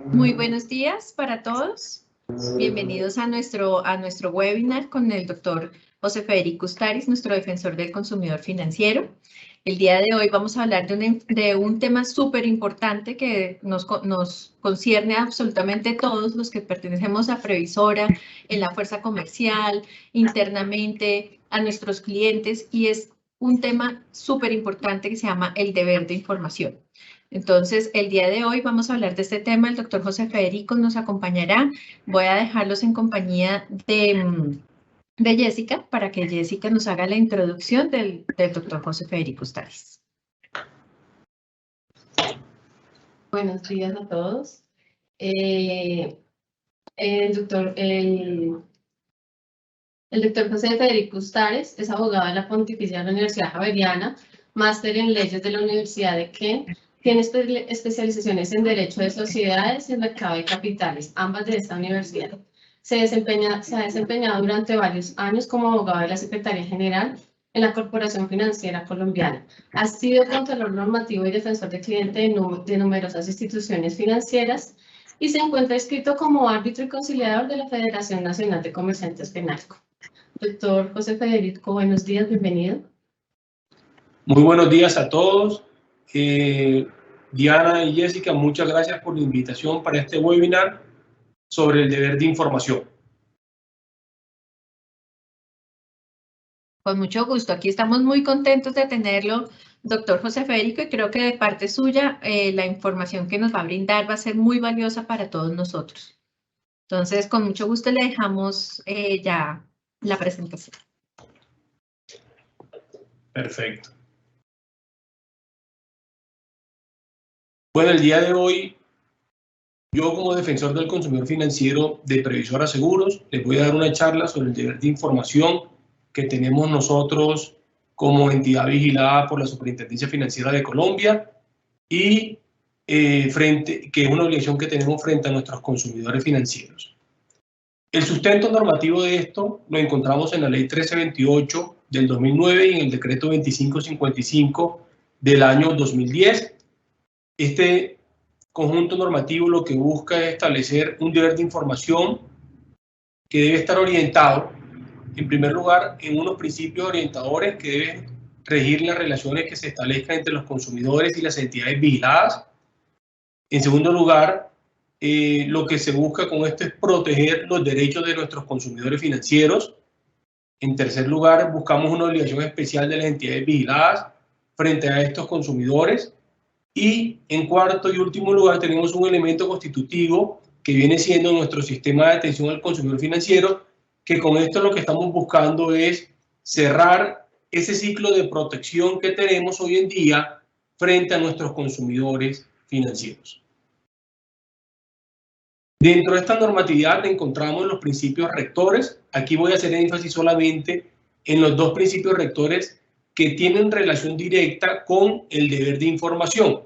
Muy buenos días para todos. Bienvenidos a nuestro webinar con el doctor José Federico Ustaris, nuestro defensor del consumidor financiero. El día de hoy vamos a hablar de un tema súper importante que nos concierne a absolutamente todos los que pertenecemos a Previsora, en la fuerza comercial, internamente, a nuestros clientes, y es un tema súper importante que se llama el deber de información. Entonces, el día de hoy vamos a hablar de este tema. El doctor José Federico nos acompañará. Voy a dejarlos en compañía de Jessica para que Jessica nos haga la introducción del doctor José Federico Ustaris. Buenos días a todos. El doctor José Federico Ustaris es abogado de la Pontificia de la Universidad Javeriana, máster en leyes de la Universidad de Kent. Tiene especializaciones en Derecho de Sociedades y en Mercado de Capitales, ambas de esta universidad. Se ha desempeñado durante varios años como abogado de la Secretaría General en la Corporación Financiera Colombiana. Ha sido controlador normativo y defensor de cliente de numerosas instituciones financieras y se encuentra inscrito como árbitro y conciliador de la Federación Nacional de Comerciantes Penalco. Doctor José Federico, buenos días, bienvenido. Muy buenos días a todos. Diana y Jessica, muchas gracias por la invitación para este webinar sobre el deber de información. Con mucho gusto. Aquí estamos muy contentos de tenerlo, doctor José Federico, y creo que de parte suya la información que nos va a brindar va a ser muy valiosa para todos nosotros. Entonces, con mucho gusto le dejamos ya la presentación. Perfecto. Bueno, el día de hoy, yo como defensor del consumidor financiero de Previsora Seguros, les voy a dar una charla sobre el deber de información que tenemos nosotros como entidad vigilada por la Superintendencia Financiera de Colombia y que es una obligación que tenemos frente a nuestros consumidores financieros. El sustento normativo de esto lo encontramos en la Ley 1328 del 2009 y en el Decreto 2555 del año 2010. Este conjunto normativo lo que busca es establecer un deber de información que debe estar orientado, en primer lugar, en unos principios orientadores que deben regir las relaciones que se establezcan entre los consumidores y las entidades vigiladas. En segundo lugar, lo que se busca con esto es proteger los derechos de nuestros consumidores financieros. En tercer lugar, buscamos una obligación especial de las entidades vigiladas frente a estos consumidores. Y en cuarto y último lugar, tenemos un elemento constitutivo que viene siendo nuestro sistema de atención al consumidor financiero, que con esto lo que estamos buscando es cerrar ese ciclo de protección que tenemos hoy en día frente a nuestros consumidores financieros. Dentro de esta normatividad encontramos los principios rectores. Aquí voy a hacer énfasis solamente en los dos principios rectores que tienen relación directa con el deber de información.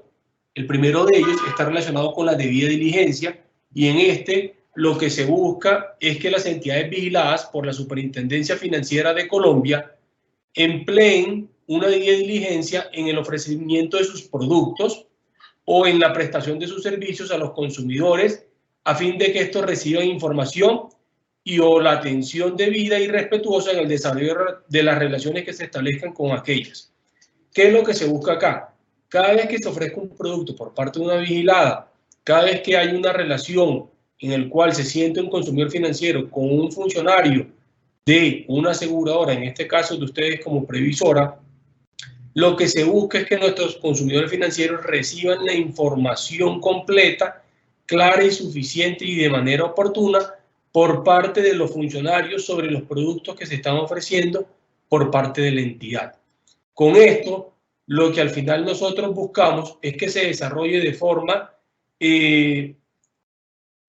El primero de ellos está relacionado con la debida diligencia y en este lo que se busca es que las entidades vigiladas por la Superintendencia Financiera de Colombia empleen una debida diligencia en el ofrecimiento de sus productos o en la prestación de sus servicios a los consumidores a fin de que estos reciban información o la atención debida y respetuosa en el desarrollo de las relaciones que se establezcan con aquellas. ¿Qué es lo que se busca acá? Cada vez que se ofrezca un producto por parte de una vigilada, cada vez que hay una relación en la cual se siente un consumidor financiero con un funcionario de una aseguradora, en este caso de ustedes como Previsora, lo que se busca es que nuestros consumidores financieros reciban la información completa, clara y suficiente y de manera oportuna por parte de los funcionarios sobre los productos que se están ofreciendo por parte de la entidad. Con esto, lo que al final nosotros buscamos es que se desarrolle de forma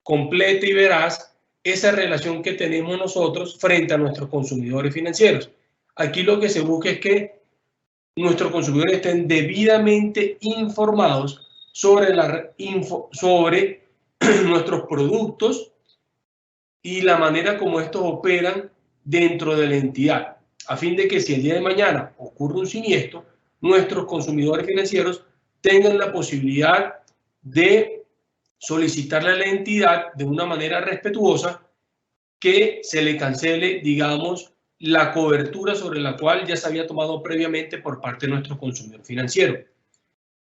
completa y veraz esa relación que tenemos nosotros frente a nuestros consumidores financieros. Aquí lo que se busca es que nuestros consumidores estén debidamente informados sobre nuestros productos y la manera como estos operan dentro de la entidad, a fin de que si el día de mañana ocurre un siniestro, nuestros consumidores financieros tengan la posibilidad de solicitarle a la entidad de una manera respetuosa que se le cancele, digamos, la cobertura sobre la cual ya se había tomado previamente por parte de nuestro consumidor financiero.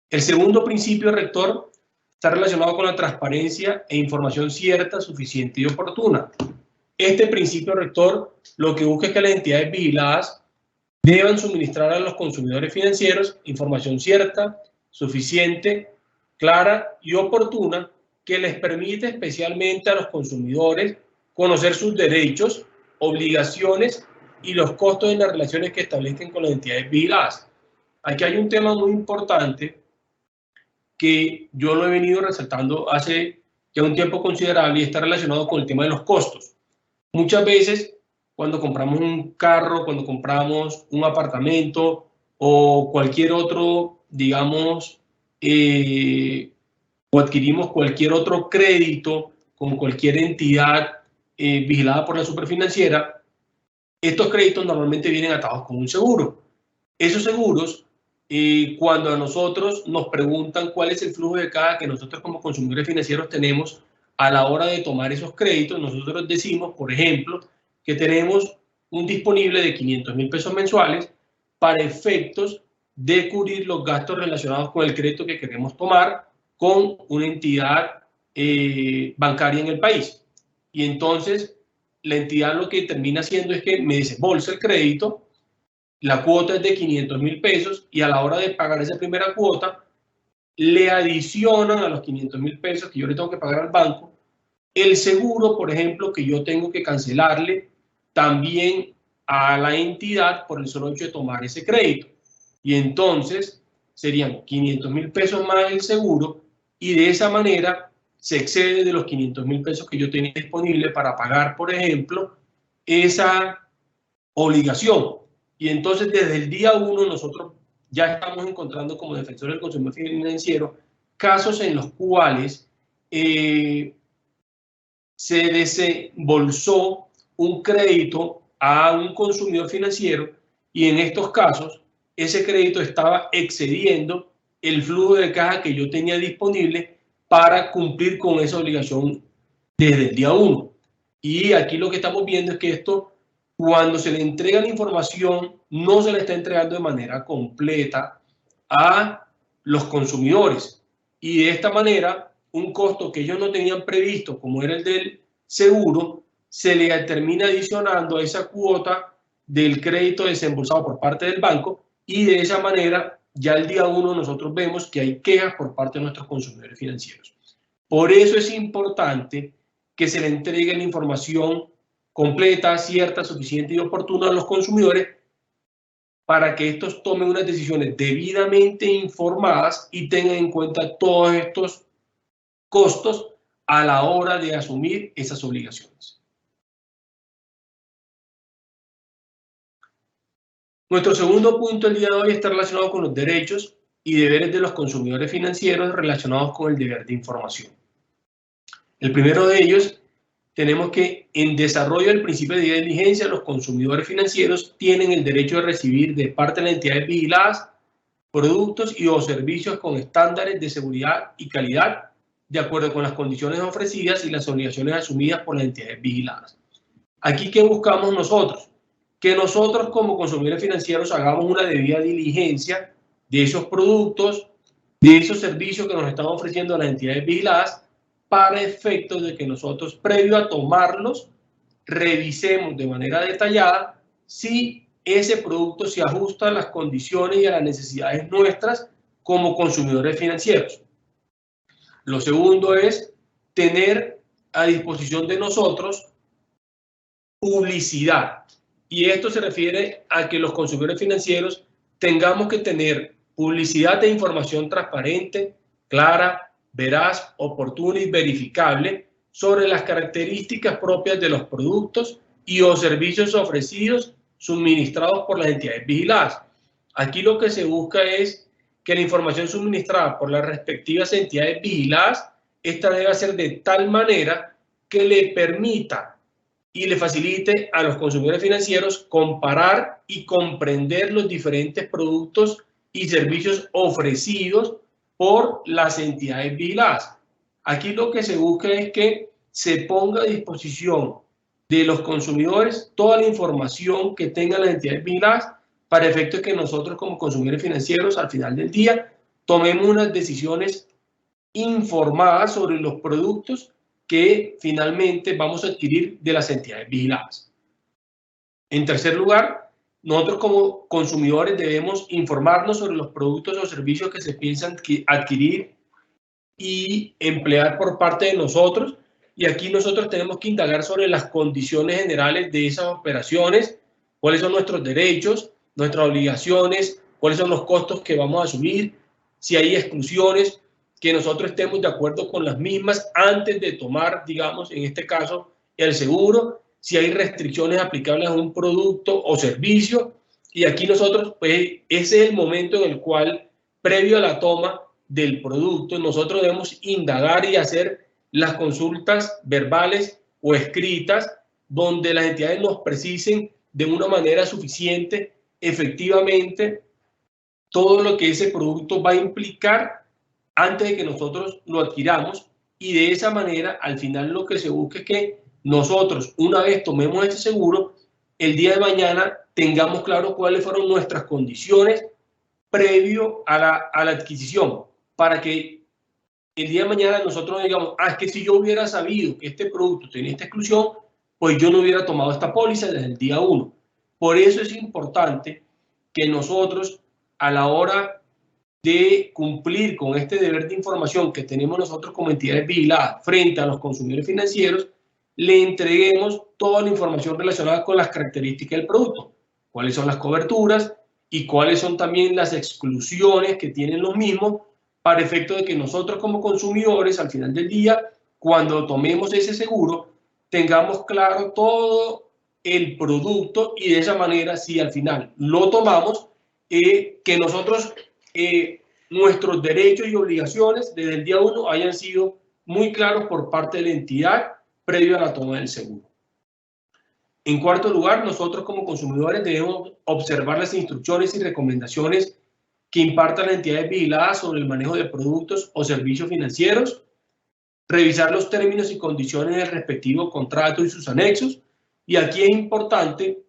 El segundo principio rector está relacionado con la transparencia e información cierta, suficiente y oportuna. Este principio rector lo que busca es que las entidades vigiladas deban suministrar a los consumidores financieros información cierta, suficiente, clara y oportuna que les permite especialmente a los consumidores conocer sus derechos, obligaciones y los costos en las relaciones que establezcan con las entidades vigiladas. Aquí hay un tema muy importante que yo lo he venido resaltando hace ya un tiempo considerable y está relacionado con el tema de los costos. Muchas veces, cuando compramos un carro, cuando compramos un apartamento o cualquier otro, digamos, o adquirimos cualquier otro crédito con cualquier entidad vigilada por la superfinanciera, estos créditos normalmente vienen atados con un seguro. Esos seguros, cuando a nosotros nos preguntan cuál es el flujo de caja que nosotros como consumidores financieros tenemos a la hora de tomar esos créditos, nosotros decimos, por ejemplo, que tenemos un disponible de 500.000 pesos mensuales para efectos de cubrir los gastos relacionados con el crédito que queremos tomar con una entidad bancaria en el país. Y entonces la entidad lo que termina haciendo es que me desembolsa el crédito, la cuota es de 500.000 pesos y a la hora de pagar esa primera cuota le adicionan a los 500.000 pesos que yo le tengo que pagar al banco el seguro, por ejemplo, que yo tengo que cancelarle también a la entidad por el solo hecho de tomar ese crédito. Y entonces serían 500.000 pesos más el seguro y de esa manera se excede de los 500.000 pesos que yo tenía disponible para pagar, por ejemplo, esa obligación. Y entonces desde el día 1 nosotros ya estamos encontrando como defensores del consumidor financiero casos en los cuales se desembolsó un crédito a un consumidor financiero y en estos casos ese crédito estaba excediendo el flujo de caja que yo tenía disponible para cumplir con esa obligación desde el día 1. Y aquí lo que estamos viendo es que esto, cuando se le entrega la información, no se le está entregando de manera completa a los consumidores. Y de esta manera, un costo que ellos no tenían previsto, como era el del seguro, se le termina adicionando a esa cuota del crédito desembolsado por parte del banco y de esa manera ya el día 1 nosotros vemos que hay quejas por parte de nuestros consumidores financieros. Por eso es importante que se le entregue la información completa, cierta, suficiente y oportuna a los consumidores para que estos tomen unas decisiones debidamente informadas y tengan en cuenta todos estos costos a la hora de asumir esas obligaciones. Nuestro segundo punto el día de hoy está relacionado con los derechos y deberes de los consumidores financieros relacionados con el deber de información. El primero de ellos, tenemos que en desarrollo del principio de diligencia, los consumidores financieros tienen el derecho de recibir de parte de las entidades vigiladas productos y o servicios con estándares de seguridad y calidad de acuerdo con las condiciones ofrecidas y las obligaciones asumidas por las entidades vigiladas. Aquí, ¿qué buscamos nosotros? Que nosotros como consumidores financieros hagamos una debida diligencia de esos productos, de esos servicios que nos están ofreciendo las entidades vigiladas para efectos de que nosotros, previo a tomarlos, revisemos de manera detallada si ese producto se ajusta a las condiciones y a las necesidades nuestras como consumidores financieros. Lo segundo es tener a disposición de nosotros publicidad. Y esto se refiere a que los consumidores financieros tengamos que tener publicidad de información transparente, clara, veraz, oportuna y verificable sobre las características propias de los productos y o servicios ofrecidos suministrados por las entidades vigiladas. Aquí lo que se busca es que la información suministrada por las respectivas entidades vigiladas, esta debe ser de tal manera que le permita y le facilite a los consumidores financieros comparar y comprender los diferentes productos y servicios ofrecidos por las entidades vigiladas. Aquí lo que se busca es que se ponga a disposición de los consumidores toda la información que tengan las entidades vigiladas para efectos que nosotros como consumidores financieros al final del día tomemos unas decisiones informadas sobre los productos que finalmente vamos a adquirir de las entidades vigiladas. En tercer lugar, nosotros como consumidores debemos informarnos sobre los productos o servicios que se piensan adquirir y emplear por parte de nosotros. Y aquí nosotros tenemos que indagar sobre las condiciones generales de esas operaciones, cuáles son nuestros derechos, nuestras obligaciones, cuáles son los costos que vamos a asumir, si hay exclusiones, que nosotros estemos de acuerdo con las mismas antes de tomar, digamos, en este caso, el seguro, si hay restricciones aplicables a un producto o servicio. Y aquí nosotros, pues, ese es el momento en el cual, previo a la toma del producto, nosotros debemos indagar y hacer las consultas verbales o escritas donde las entidades nos precisen de una manera suficiente efectivamente todo lo que ese producto va a implicar antes de que nosotros lo adquiramos, y de esa manera al final lo que se busca es que nosotros, una vez tomemos este seguro, el día de mañana tengamos claro cuáles fueron nuestras condiciones previo a la adquisición, para que el día de mañana nosotros digamos, es que si yo hubiera sabido que este producto tenía esta exclusión, pues yo no hubiera tomado esta póliza desde el día 1. Por eso es importante que nosotros, a la hora de cumplir con este deber de información que tenemos nosotros como entidades vigiladas frente a los consumidores financieros, le entreguemos toda la información relacionada con las características del producto, cuáles son las coberturas y cuáles son también las exclusiones que tienen los mismos, para efecto de que nosotros como consumidores al final del día, cuando tomemos ese seguro, tengamos claro todo el producto, y de esa manera, si al final lo tomamos, que nosotros, nuestros derechos y obligaciones desde el día 1 hayan sido muy claros por parte de la entidad previo a la toma del seguro. En cuarto lugar, nosotros como consumidores debemos observar las instrucciones y recomendaciones que impartan las entidades vigiladas sobre el manejo de productos o servicios financieros, revisar los términos y condiciones del respectivo contrato y sus anexos. Y aquí es importante,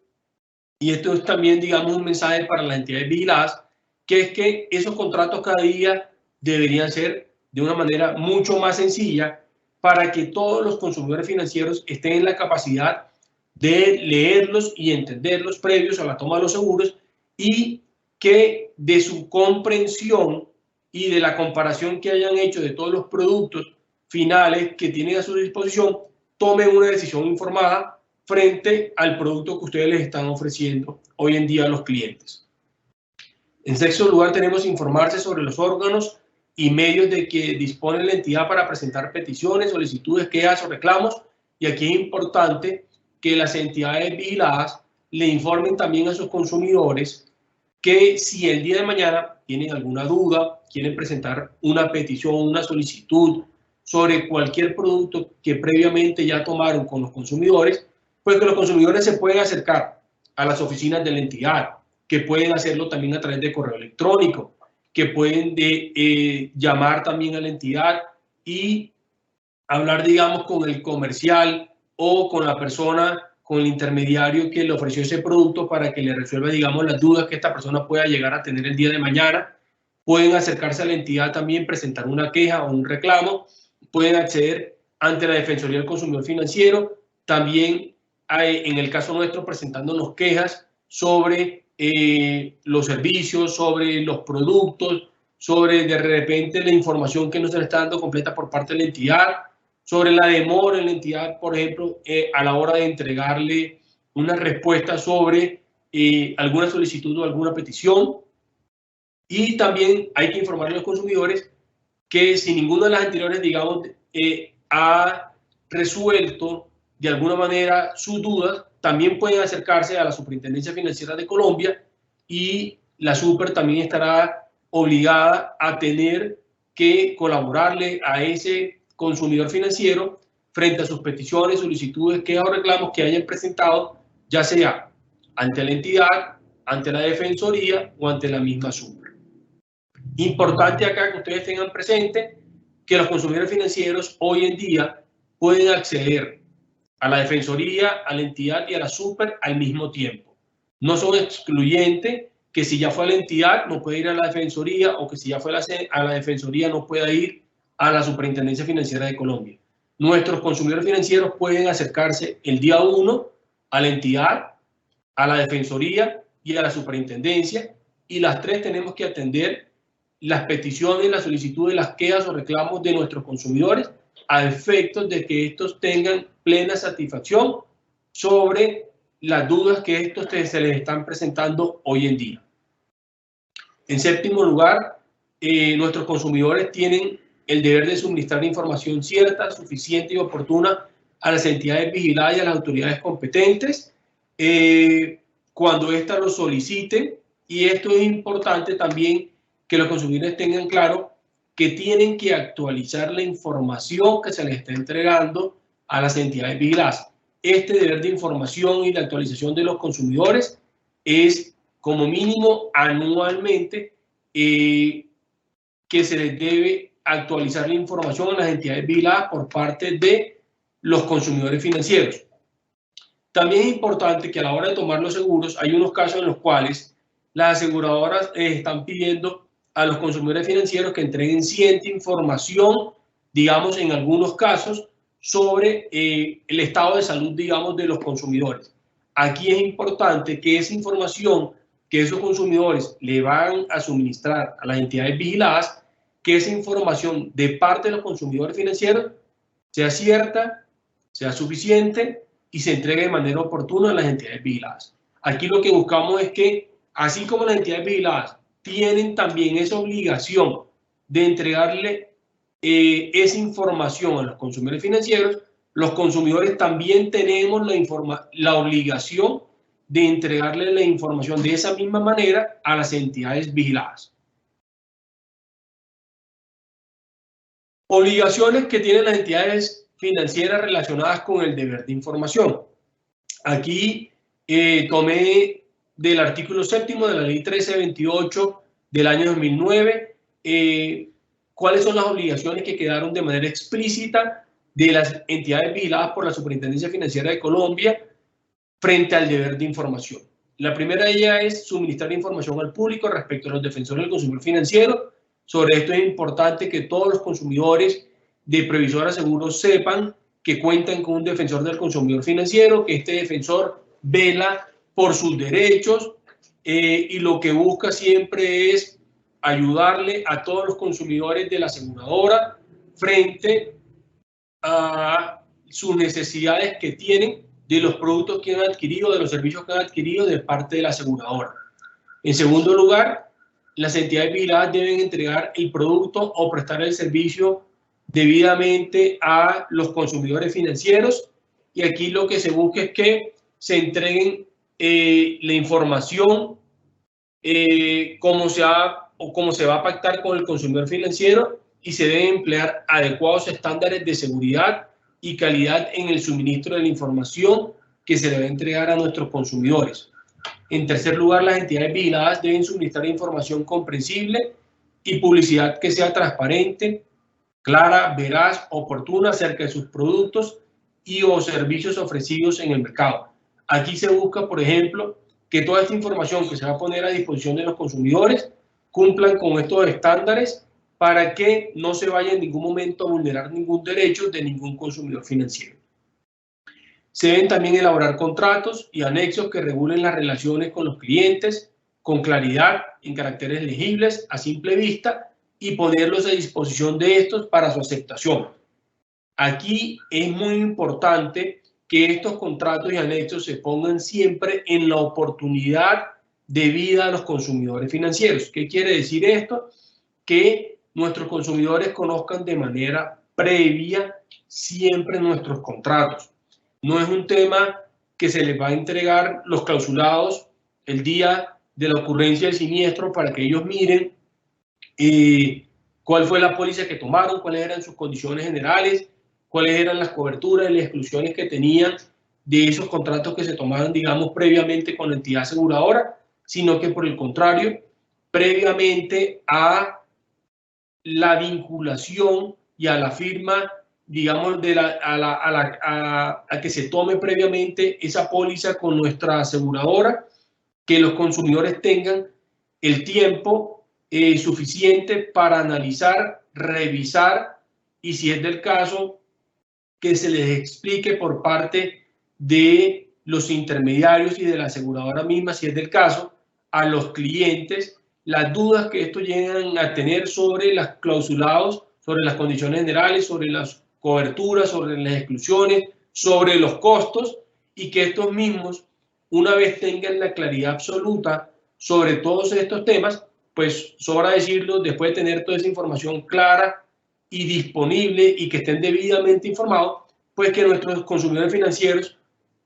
y esto es también, digamos, un mensaje para las entidades vigiladas, que es que esos contratos cada día deberían ser de una manera mucho más sencilla para que todos los consumidores financieros estén en la capacidad de leerlos y entenderlos previos a la toma de los seguros, y que de su comprensión y de la comparación que hayan hecho de todos los productos finales que tienen a su disposición, tomen una decisión informada frente al producto que ustedes les están ofreciendo hoy en día a los clientes. En sexto lugar, tenemos que informarse sobre los órganos y medios de que dispone la entidad para presentar peticiones, solicitudes, quejas o reclamos. Y aquí es importante que las entidades vigiladas le informen también a sus consumidores que si el día de mañana tienen alguna duda, quieren presentar una petición, una solicitud sobre cualquier producto que previamente ya tomaron con los consumidores, pues que los consumidores se pueden acercar a las oficinas de la entidad, que pueden hacerlo también a través de correo electrónico, que pueden llamar también a la entidad y hablar, digamos, con el comercial o con la persona, con el intermediario que le ofreció ese producto, para que le resuelva, digamos, las dudas que esta persona pueda llegar a tener el día de mañana. Pueden acercarse a la entidad también, presentar una queja o un reclamo. Pueden acceder ante la Defensoría del Consumidor Financiero. También, en el caso nuestro, presentándonos quejas sobre los servicios, sobre los productos, sobre de repente la información que no se le está dando completa por parte de la entidad, sobre la demora en la entidad, por ejemplo, a la hora de entregarle una respuesta sobre alguna solicitud o alguna petición. Y también hay que informar a los consumidores que si ninguna de las anteriores, digamos, ha resuelto de alguna manera sus dudas, también pueden acercarse a la Superintendencia Financiera de Colombia, y la Super también estará obligada a tener que colaborarle a ese consumidor financiero frente a sus peticiones, solicitudes, quejas o reclamos que hayan presentado, ya sea ante la entidad, ante la Defensoría o ante la misma Super. Importante acá que ustedes tengan presente que los consumidores financieros hoy en día pueden acceder a la Defensoría, a la entidad y a la super al mismo tiempo. No son excluyentes, que si ya fue a la entidad no puede ir a la Defensoría, o que si ya fue a la Defensoría no pueda ir a la Superintendencia Financiera de Colombia. Nuestros consumidores financieros pueden acercarse el día 1 a la entidad, a la Defensoría y a la Superintendencia, y las tres tenemos que atender las peticiones, las solicitudes, las quejas o reclamos de nuestros consumidores a efectos de que estos tengan plena satisfacción sobre las dudas que estos se les están presentando hoy en día. En séptimo lugar, nuestros consumidores tienen el deber de suministrar información cierta, suficiente y oportuna a las entidades vigiladas y a las autoridades competentes cuando éstas lo soliciten, y esto es importante también que los consumidores tengan claro que tienen que actualizar la información que se les está entregando a las entidades vigiladas. Este deber de información y la actualización de los consumidores es como mínimo anualmente que se les debe actualizar la información a las entidades vigiladas por parte de los consumidores financieros. También es importante que a la hora de tomar los seguros hay unos casos en los cuales las aseguradoras están pidiendo a los consumidores financieros que entreguen cierta información, digamos en algunos casos, sobre el estado de salud, digamos, de los consumidores. Aquí es importante que esa información que esos consumidores le van a suministrar a las entidades vigiladas, que esa información de parte de los consumidores financieros sea cierta, sea suficiente y se entregue de manera oportuna a las entidades vigiladas. Aquí lo que buscamos es que, así como las entidades vigiladas tienen también esa obligación de entregarle esa información a los consumidores financieros, los consumidores también tenemos la obligación de entregarle la información de esa misma manera a las entidades vigiladas. Obligaciones que tienen las entidades financieras relacionadas con el deber de información. Aquí tomé del artículo 7º de la ley 1328 del año 2009 cuáles son las obligaciones que quedaron de manera explícita de las entidades vigiladas por la Superintendencia Financiera de Colombia frente al deber de información. La primera de ellas es suministrar información al público respecto a los defensores del consumidor financiero. Sobre esto es importante que todos los consumidores de Previsora Seguros sepan que cuentan con un defensor del consumidor financiero, que este defensor vela por sus derechos y lo que busca siempre es ayudarle a todos los consumidores de la aseguradora frente a sus necesidades que tienen de los productos que han adquirido, de los servicios que han adquirido de parte de la aseguradora. En segundo lugar, las entidades vigiladas deben entregar el producto o prestar el servicio debidamente a los consumidores financieros, y aquí lo que se busca es que se entreguen la información cómo se va a pactar con el consumidor financiero, y se deben emplear adecuados estándares de seguridad y calidad en el suministro de la información que se le va a entregar a nuestros consumidores. En tercer lugar, las entidades vigiladas deben suministrar información comprensible y publicidad que sea transparente, clara, veraz, oportuna acerca de sus productos y o servicios ofrecidos en el mercado. Aquí se busca, por ejemplo, que toda esta información que se va a poner a disposición de los consumidores cumplan con estos estándares para que no se vaya en ningún momento a vulnerar ningún derecho de ningún consumidor financiero. Se deben también elaborar contratos y anexos que regulen las relaciones con los clientes con claridad, en caracteres legibles, a simple vista, y ponerlos a disposición de estos para su aceptación. Aquí es muy importante que estos contratos y anexos se pongan siempre en la oportunidad debida a los consumidores financieros. ¿Qué quiere decir esto? Que nuestros consumidores conozcan de manera previa siempre nuestros contratos. No es un tema que se les va a entregar los clausulados el día de la ocurrencia del siniestro para que ellos miren cuál fue la póliza que tomaron, cuáles eran sus condiciones generales, cuáles eran las coberturas y las exclusiones que tenían de esos contratos que se tomaron, digamos, previamente con la entidad aseguradora, sino que por el contrario, previamente a la vinculación y a la firma, digamos, a que se tome previamente esa póliza con nuestra aseguradora, que los consumidores tengan el tiempo suficiente para analizar, revisar y, si es del caso, que se les explique por parte de los intermediarios y de la aseguradora misma, si es del caso, a los clientes las dudas que estos llegan a tener sobre los clausulados, sobre las condiciones generales, sobre las coberturas, sobre las exclusiones, sobre los costos, y que estos mismos, una vez tengan la claridad absoluta sobre todos estos temas, pues sobra decirlo, después de tener toda esa información clara y disponible y que estén debidamente informados, pues que nuestros consumidores financieros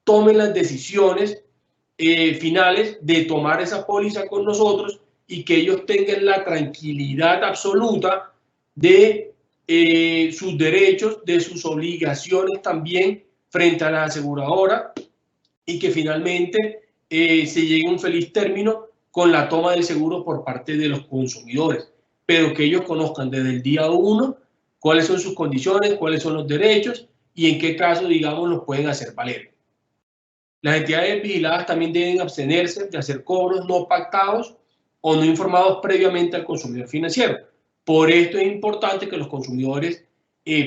tomen las decisiones finales de tomar esa póliza con nosotros y que ellos tengan la tranquilidad absoluta de sus derechos, de sus obligaciones también frente a la aseguradora, y que finalmente se llegue a un feliz término con la toma del seguro por parte de los consumidores, pero que ellos conozcan desde el día 1 cuáles son sus condiciones, cuáles son los derechos y en qué caso, digamos, los pueden hacer valer. Las entidades vigiladas también deben abstenerse de hacer cobros no pactados o no informados previamente al consumidor financiero. Por esto es importante que los consumidores,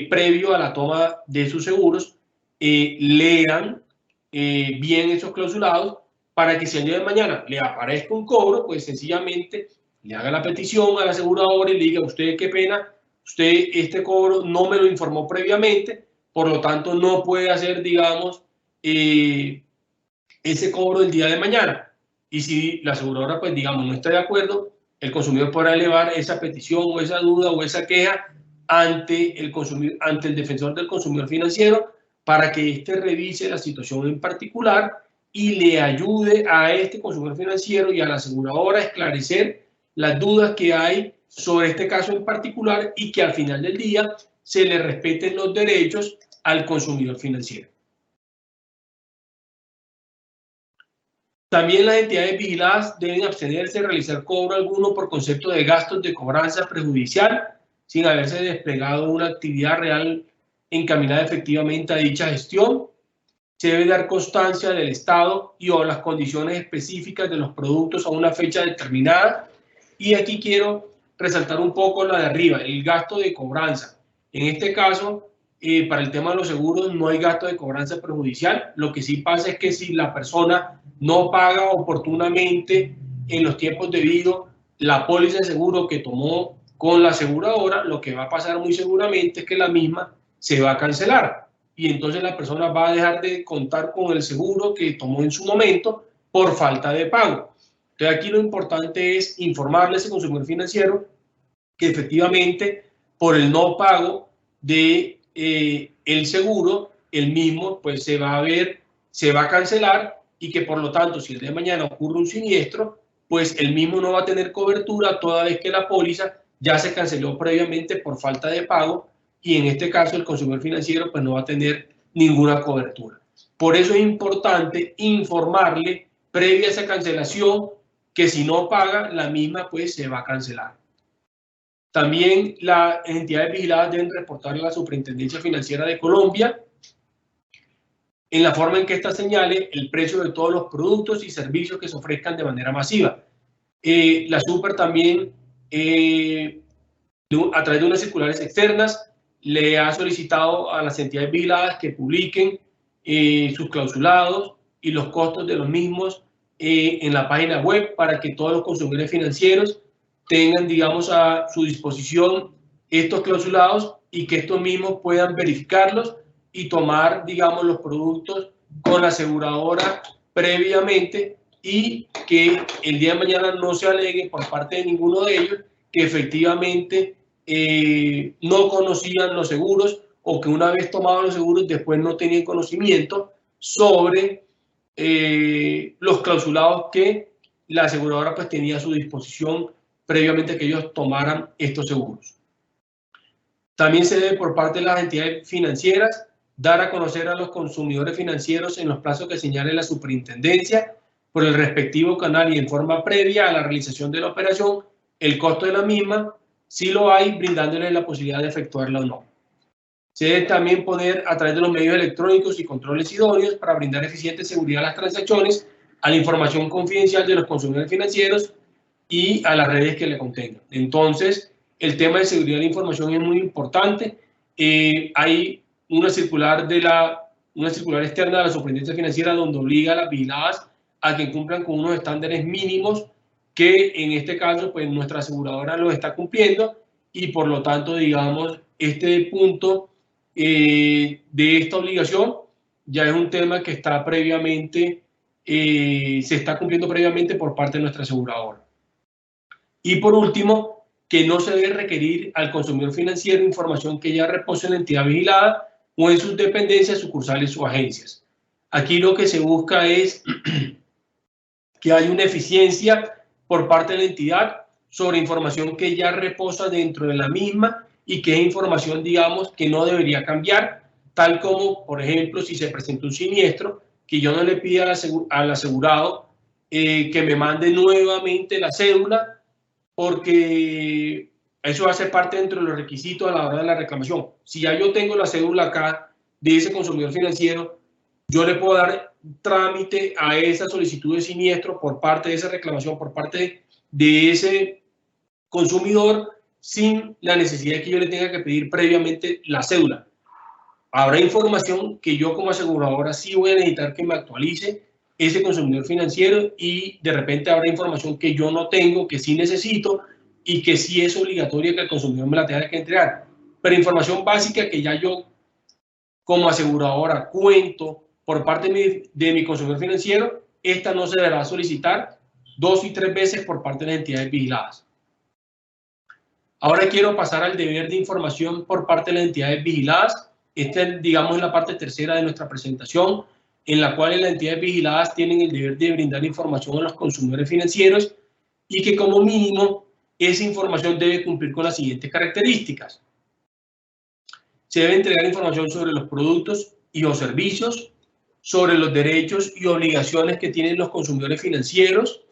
previo a la toma de sus seguros, lean bien esos clausulados, para que si el día de mañana le aparezca un cobro, pues sencillamente le haga la petición a la aseguradora y le diga: usted, qué pena, usted este cobro no me lo informó previamente, por lo tanto no puede hacer, digamos, ese cobro el día de mañana. Y si la aseguradora, pues digamos, no está de acuerdo, el consumidor podrá elevar esa petición o esa duda o esa queja ante el defensor del consumidor financiero, para que éste revise la situación en particular y le ayude a este consumidor financiero y a la aseguradora a esclarecer las dudas que hay sobre este caso en particular, y que al final del día se le respeten los derechos al consumidor financiero. También las entidades vigiladas deben abstenerse de realizar cobro alguno por concepto de gastos de cobranza prejudicial sin haberse desplegado una actividad real encaminada efectivamente a dicha gestión. Se debe dar constancia del estado y o las condiciones específicas de los productos a una fecha determinada. Y aquí quiero resaltar un poco la de arriba, el gasto de cobranza. En este caso, para el tema de los seguros no hay gasto de cobranza perjudicial. Lo que sí pasa es que si la persona no paga oportunamente en los tiempos debidos la póliza de seguro que tomó con la aseguradora, lo que va a pasar muy seguramente es que la misma se va a cancelar, y entonces la persona va a dejar de contar con el seguro que tomó en su momento por falta de pago. Entonces aquí lo importante es informarle a ese consumidor financiero que efectivamente por el no pago de el seguro, el mismo pues se va a cancelar, y que por lo tanto si el día de mañana ocurre un siniestro, pues el mismo no va a tener cobertura toda vez que la póliza ya se canceló previamente por falta de pago, y en este caso el consumidor financiero pues no va a tener ninguna cobertura. Por eso es importante informarle previa a esa cancelación que si no paga, la misma pues se va a cancelar. También las entidades vigiladas deben reportarle a la Superintendencia Financiera de Colombia en la forma en que ésta señale el precio de todos los productos y servicios que se ofrezcan de manera masiva. La Super también, a través de unas circulares externas, le ha solicitado a las entidades vigiladas que publiquen sus clausulados y los costos de los mismos en la página web, para que todos los consumidores financieros tengan, digamos, a su disposición estos clausulados, y que estos mismos puedan verificarlos y tomar, digamos, los productos con la aseguradora previamente, y que el día de mañana no se alegue por parte de ninguno de ellos que efectivamente no conocían los seguros, o que una vez tomados los seguros después no tenían conocimiento sobre los clausulados que la aseguradora pues tenía a su disposición previamente a que ellos tomaran estos seguros. También se debe, por parte de las entidades financieras, dar a conocer a los consumidores financieros en los plazos que señale la superintendencia por el respectivo canal y en forma previa a la realización de la operación el costo de la misma, si lo hay, brindándoles la posibilidad de efectuarla o no. Se debe también poner a través de los medios electrónicos y controles idóneos para brindar eficiente seguridad a las transacciones, a la información confidencial de los consumidores financieros y a las redes que le contengan. Entonces, el tema de seguridad de la información es muy importante. Hay una circular externa de la Superintendencia Financiera donde obliga a las vigiladas a que cumplan con unos estándares mínimos que en este caso pues nuestra aseguradora los está cumpliendo y por lo tanto digamos este punto de esta obligación ya es un tema que está previamente se está cumpliendo previamente por parte de nuestra aseguradora. Y por último, que no se debe requerir al consumidor financiero información que ya reposa en la entidad vigilada o en sus dependencias, sucursales o agencias. Aquí lo que se busca es que haya una eficiencia por parte de la entidad sobre información que ya reposa dentro de la misma y que es información, digamos, que no debería cambiar, tal como, por ejemplo, si se presenta un siniestro, que yo no le pida al asegurado que me mande nuevamente la cédula, porque eso va a ser parte dentro de los requisitos a la hora de la reclamación. Si ya yo tengo la cédula acá de ese consumidor financiero, yo le puedo dar trámite a esa solicitud de siniestro por parte de esa reclamación, por parte de ese consumidor, sin la necesidad de que yo le tenga que pedir previamente la cédula. Habrá información que yo como aseguradora sí voy a necesitar que me actualice ese consumidor financiero y de repente habrá información que yo no tengo, que sí necesito y que sí es obligatoria que el consumidor me la tenga que entregar. Pero información básica que ya yo como aseguradora cuento por parte de mi consumidor financiero, esta no se deberá solicitar 2 y 3 veces por parte de las entidades vigiladas. Ahora quiero pasar al deber de información por parte de las entidades vigiladas. Esta es, digamos, la parte tercera de nuestra presentación, en la cual las entidades vigiladas tienen el deber de brindar información a los consumidores financieros y que como mínimo esa información debe cumplir con las siguientes características. Se debe entregar información sobre los productos y los servicios, sobre los derechos y obligaciones que tienen los consumidores financieros,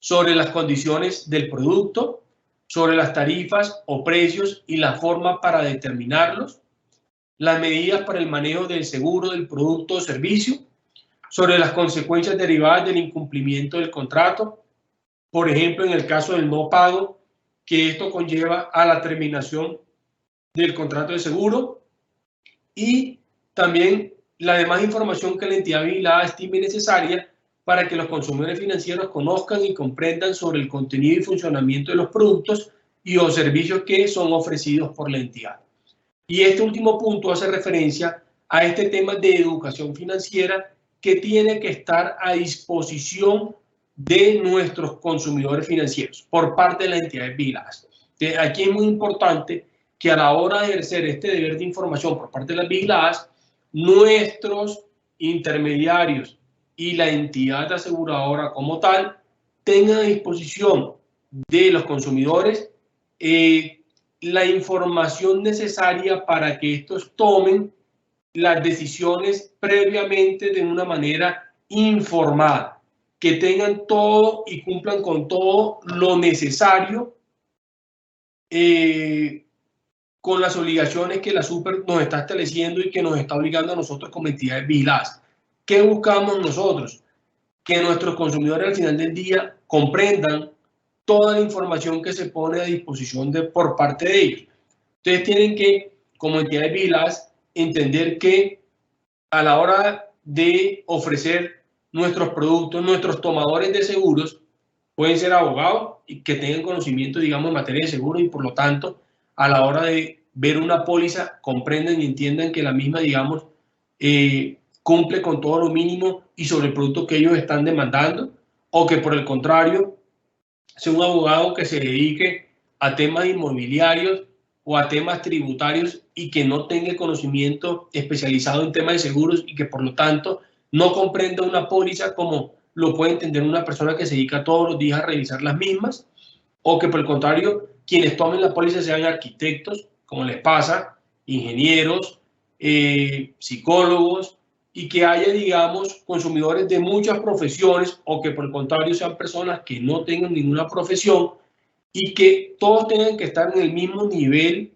sobre las condiciones del producto, sobre las tarifas o precios y la forma para determinarlos, las medidas para el manejo del seguro del producto o servicio, sobre las consecuencias derivadas del incumplimiento del contrato, por ejemplo, en el caso del no pago, que esto conlleva a la terminación del contrato de seguro, y también la demás información que la entidad vigilada estime necesaria para que los consumidores financieros conozcan y comprendan sobre el contenido y funcionamiento de los productos y los servicios que son ofrecidos por la entidad. Y este último punto hace referencia a este tema de educación financiera que tiene que estar a disposición de nuestros consumidores financieros por parte de las entidades vigiladas. Entonces, aquí es muy importante que a la hora de ejercer este deber de información por parte de las vigiladas, nuestros intermediarios y la entidad aseguradora como tal tengan a disposición de los consumidores la información necesaria para que estos tomen las decisiones previamente de una manera informada, que tengan todo y cumplan con todo lo necesario con las obligaciones que la Super nos está estableciendo y que nos está obligando a nosotros como entidades vigiladas. ¿Qué buscamos nosotros? Que nuestros consumidores al final del día comprendan toda la información que se pone a disposición por parte de ellos. Ustedes tienen que, como entidades vigiladas, entender que a la hora de ofrecer nuestros productos, nuestros tomadores de seguros pueden ser abogados y que tengan conocimiento, digamos, en materia de seguros y por lo tanto, a la hora de ver una póliza, comprendan y entiendan que la misma, digamos, cumple con todo lo mínimo y sobre el producto que ellos están demandando, o que por el contrario, sea un abogado que se dedique a temas inmobiliarios o a temas tributarios y que no tenga conocimiento especializado en temas de seguros y que por lo tanto no comprenda una póliza como lo puede entender una persona que se dedica todos los días a revisar las mismas, o que por el contrario quienes tomen la póliza sean arquitectos, como les pasa, ingenieros, psicólogos, y que haya, digamos, consumidores de muchas profesiones, o que por el contrario sean personas que no tengan ninguna profesión y que todos tengan que estar en el mismo nivel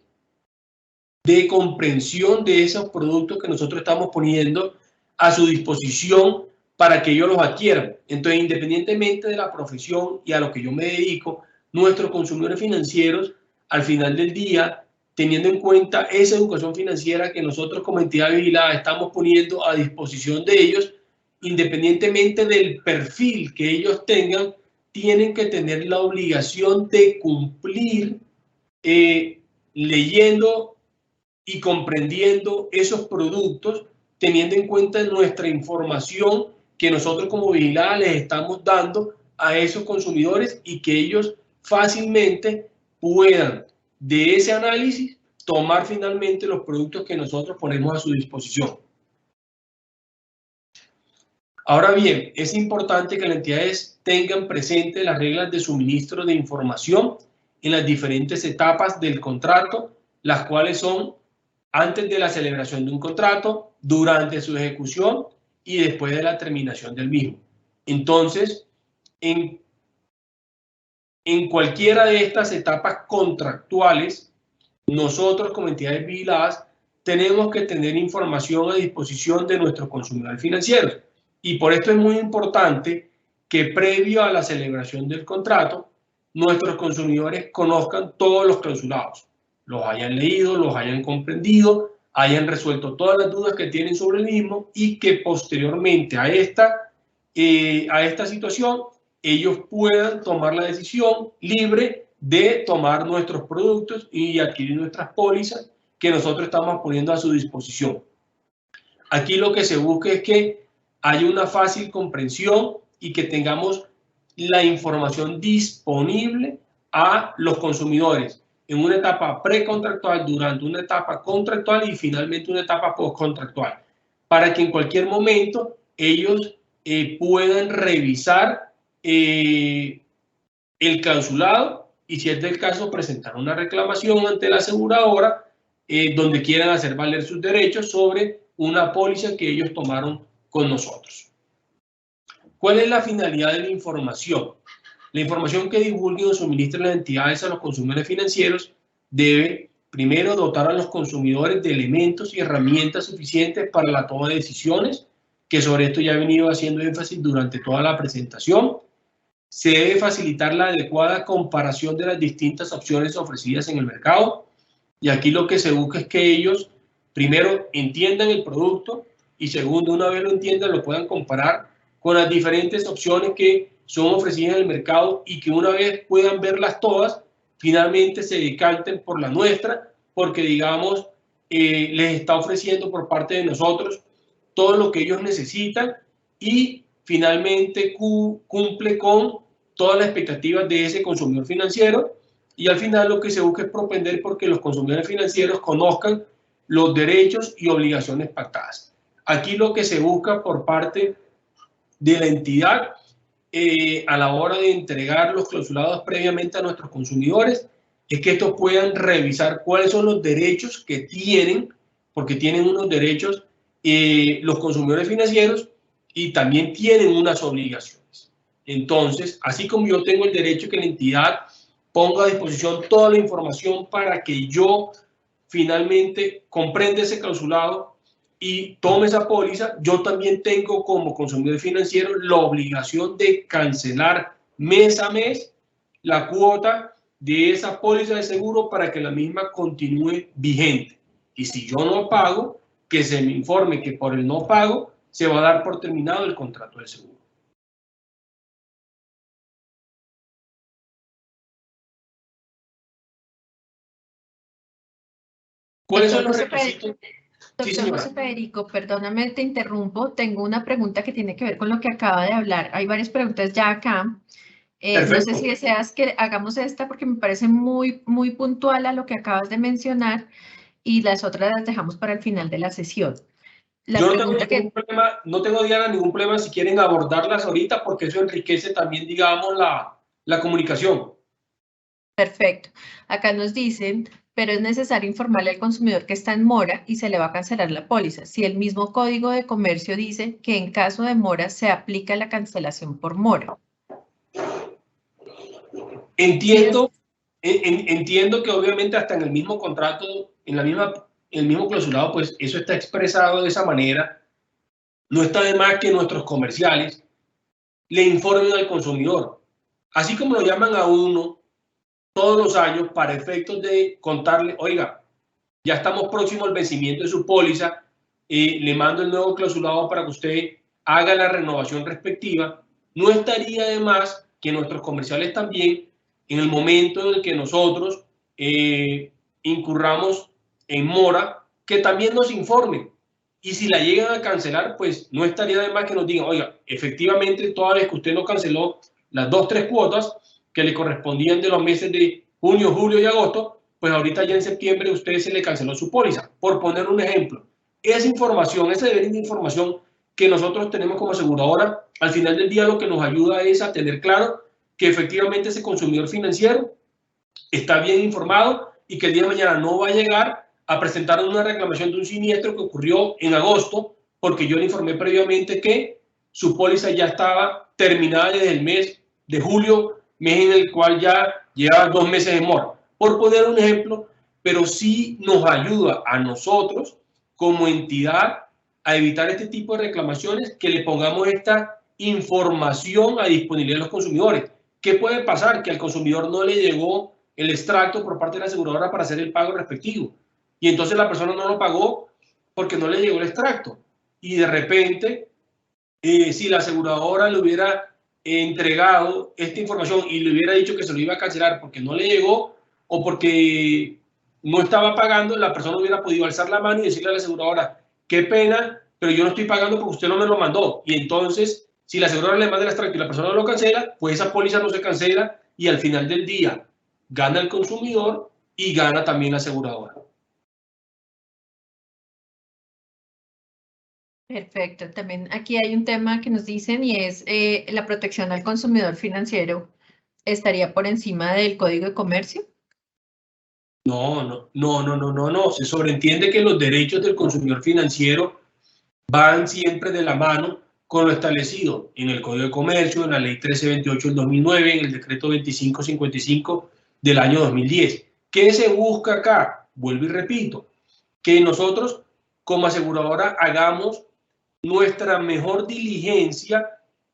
de comprensión de esos productos que nosotros estamos poniendo a su disposición para que ellos los adquieran. Entonces, independientemente de la profesión y a lo que yo me dedico, nuestros consumidores financieros, al final del día, teniendo en cuenta esa educación financiera que nosotros como entidad vigilada estamos poniendo a disposición de ellos, independientemente del perfil que ellos tengan, tienen que tener la obligación de cumplir leyendo y comprendiendo esos productos, teniendo en cuenta nuestra información que nosotros como vigilada les estamos dando a esos consumidores y que ellos fácilmente puedan de ese análisis tomar finalmente los productos que nosotros ponemos a su disposición. Ahora bien, es importante que las entidades tengan presente las reglas de suministro de información en las diferentes etapas del contrato, las cuales son antes de la celebración de un contrato, durante su ejecución y después de la terminación del mismo. Entonces, en cualquiera de estas etapas contractuales, nosotros como entidades vigiladas tenemos que tener información a disposición de nuestros consumidores financieros. Y por esto es muy importante que previo a la celebración del contrato, nuestros consumidores conozcan todos los clausulados, los hayan leído, los hayan comprendido, hayan resuelto todas las dudas que tienen sobre el mismo y que posteriormente a esta situación ellos puedan tomar la decisión libre de tomar nuestros productos y adquirir nuestras pólizas que nosotros estamos poniendo a su disposición. Aquí lo que se busca es que haya una fácil comprensión y que tengamos la información disponible a los consumidores en una etapa precontractual, durante una etapa contractual y finalmente una etapa postcontractual, para que en cualquier momento ellos puedan revisar el clausulado y, si es del caso, presentar una reclamación ante la aseguradora donde quieran hacer valer sus derechos sobre una póliza que ellos tomaron con nosotros. ¿Cuál es la finalidad de la información? La información que divulguen o suministren las entidades a los consumidores financieros debe, primero, dotar a los consumidores de elementos y herramientas suficientes para la toma de decisiones, que sobre esto ya he venido haciendo énfasis durante toda la presentación. Se debe facilitar la adecuada comparación de las distintas opciones ofrecidas en el mercado. Y aquí lo que se busca es que ellos, primero, entiendan el producto y, segundo, una vez lo entiendan, lo puedan comparar con las diferentes opciones que son ofrecidas en el mercado y que una vez puedan verlas todas, finalmente se decanten por la nuestra, porque, digamos, les está ofreciendo por parte de nosotros todo lo que ellos necesitan y finalmente cumple con todas las expectativas de ese consumidor financiero. Y al final lo que se busca es propender porque los consumidores financieros conozcan los derechos y obligaciones pactadas. Aquí lo que se busca por parte de la entidad a la hora de entregar los clausulados previamente a nuestros consumidores es que estos puedan revisar cuáles son los derechos que tienen, porque tienen unos derechos los consumidores financieros y también tienen unas obligaciones. Entonces, así como yo tengo el derecho que la entidad ponga a disposición toda la información para que yo finalmente comprenda ese clausulado y tome esa póliza, yo también tengo como consumidor financiero la obligación de cancelar mes a mes la cuota de esa póliza de seguro para que la misma continúe vigente. Y si yo no pago, que se me informe que por el no pago se va a dar por terminado el contrato de seguro. ¿Cuáles son los requisitos? Doctor José Federico, perdóname, te interrumpo. Tengo una pregunta que tiene que ver con lo que acaba de hablar. Hay varias preguntas ya acá. No sé si deseas que hagamos esta porque me parece muy puntual a lo que acabas de mencionar y las otras las dejamos para el final de la sesión. Yo no tengo, Diana, ningún problema si quieren abordarlas ahorita porque eso enriquece también, digamos, la comunicación. Perfecto. Acá nos dicen, pero es necesario informarle al consumidor que está en mora y se le va a cancelar la póliza. Si el mismo Código de Comercio dice que en caso de mora se aplica la cancelación por mora. Entiendo que obviamente hasta en el mismo contrato, en la misma el mismo clausulado, pues eso está expresado de esa manera. No está de más que nuestros comerciales le informen al consumidor, así como lo llaman a uno todos los años para efectos de contarle, oiga, ya estamos próximos al vencimiento de su póliza, le mando el nuevo clausulado para que usted haga la renovación respectiva. No estaría de más que nuestros comerciales también, en el momento en el que nosotros incurramos en mora, que también nos informen. Y si la llegan a cancelar, pues no estaría de más que nos digan, oiga, efectivamente, toda vez que usted no canceló las 2-3 cuotas que le correspondían de los meses de junio, julio y agosto, pues ahorita ya en septiembre a usted se le canceló su póliza, por poner un ejemplo. Esa información, ese deber de información que nosotros tenemos como aseguradora, al final del día lo que nos ayuda es a tener claro que efectivamente ese consumidor financiero está bien informado y que el día de mañana no va a llegar a presentar una reclamación de un siniestro que ocurrió en agosto, porque yo le informé previamente que su póliza ya estaba terminada desde el mes de julio, mes en el cual ya lleva 2 meses de mora. Por poner un ejemplo, pero sí nos ayuda a nosotros como entidad a evitar este tipo de reclamaciones, que le pongamos esta información a disponibilidad de los consumidores. ¿Qué puede pasar? Que al consumidor no le llegó el extracto por parte de la aseguradora para hacer el pago respectivo. Y entonces la persona no lo pagó porque no le llegó el extracto. Y de repente, si la aseguradora le hubiera entregado esta información y le hubiera dicho que se lo iba a cancelar porque no le llegó o porque no estaba pagando, la persona hubiera podido alzar la mano y decirle a la aseguradora, qué pena, pero yo no estoy pagando porque usted no me lo mandó. Y entonces, si la aseguradora le manda el extracto y la persona no lo cancela, pues esa póliza no se cancela y al final del día gana el consumidor y gana también la aseguradora. Perfecto. También aquí hay un tema que nos dicen y es la protección al consumidor financiero. ¿Estaría por encima del Código de Comercio? No. Se sobreentiende que los derechos del consumidor financiero van siempre de la mano con lo establecido en el Código de Comercio, en la Ley 1328 del 2009, en el Decreto 2555 del año 2010. ¿Qué se busca acá? Vuelvo y repito, que nosotros como aseguradora hagamos nuestra mejor diligencia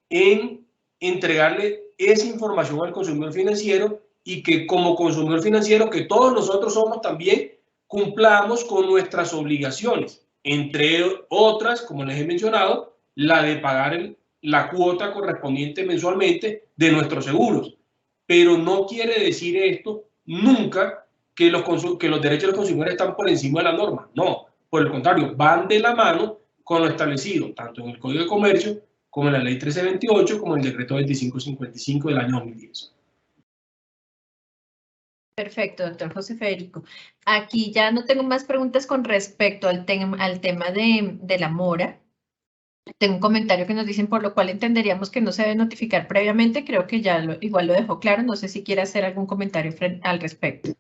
en entregarle esa información al consumidor financiero y que como consumidor financiero, que todos nosotros somos también, cumplamos con nuestras obligaciones, entre otras, como les he mencionado, la de pagar la cuota correspondiente mensualmente de nuestros seguros. Pero no quiere decir esto nunca que los derechos de los consumidores están por encima de la norma. No, por el contrario, van de la mano con lo establecido tanto en el Código de Comercio como en la Ley 1328 como en el Decreto 2555 del año 2010. Perfecto, doctor José Federico. Aquí ya no tengo más preguntas con respecto al tema de la mora. Tengo un comentario que nos dicen por lo cual entenderíamos que no se debe notificar previamente. Creo que ya igual lo dejó claro. No sé si quiere hacer algún comentario al respecto.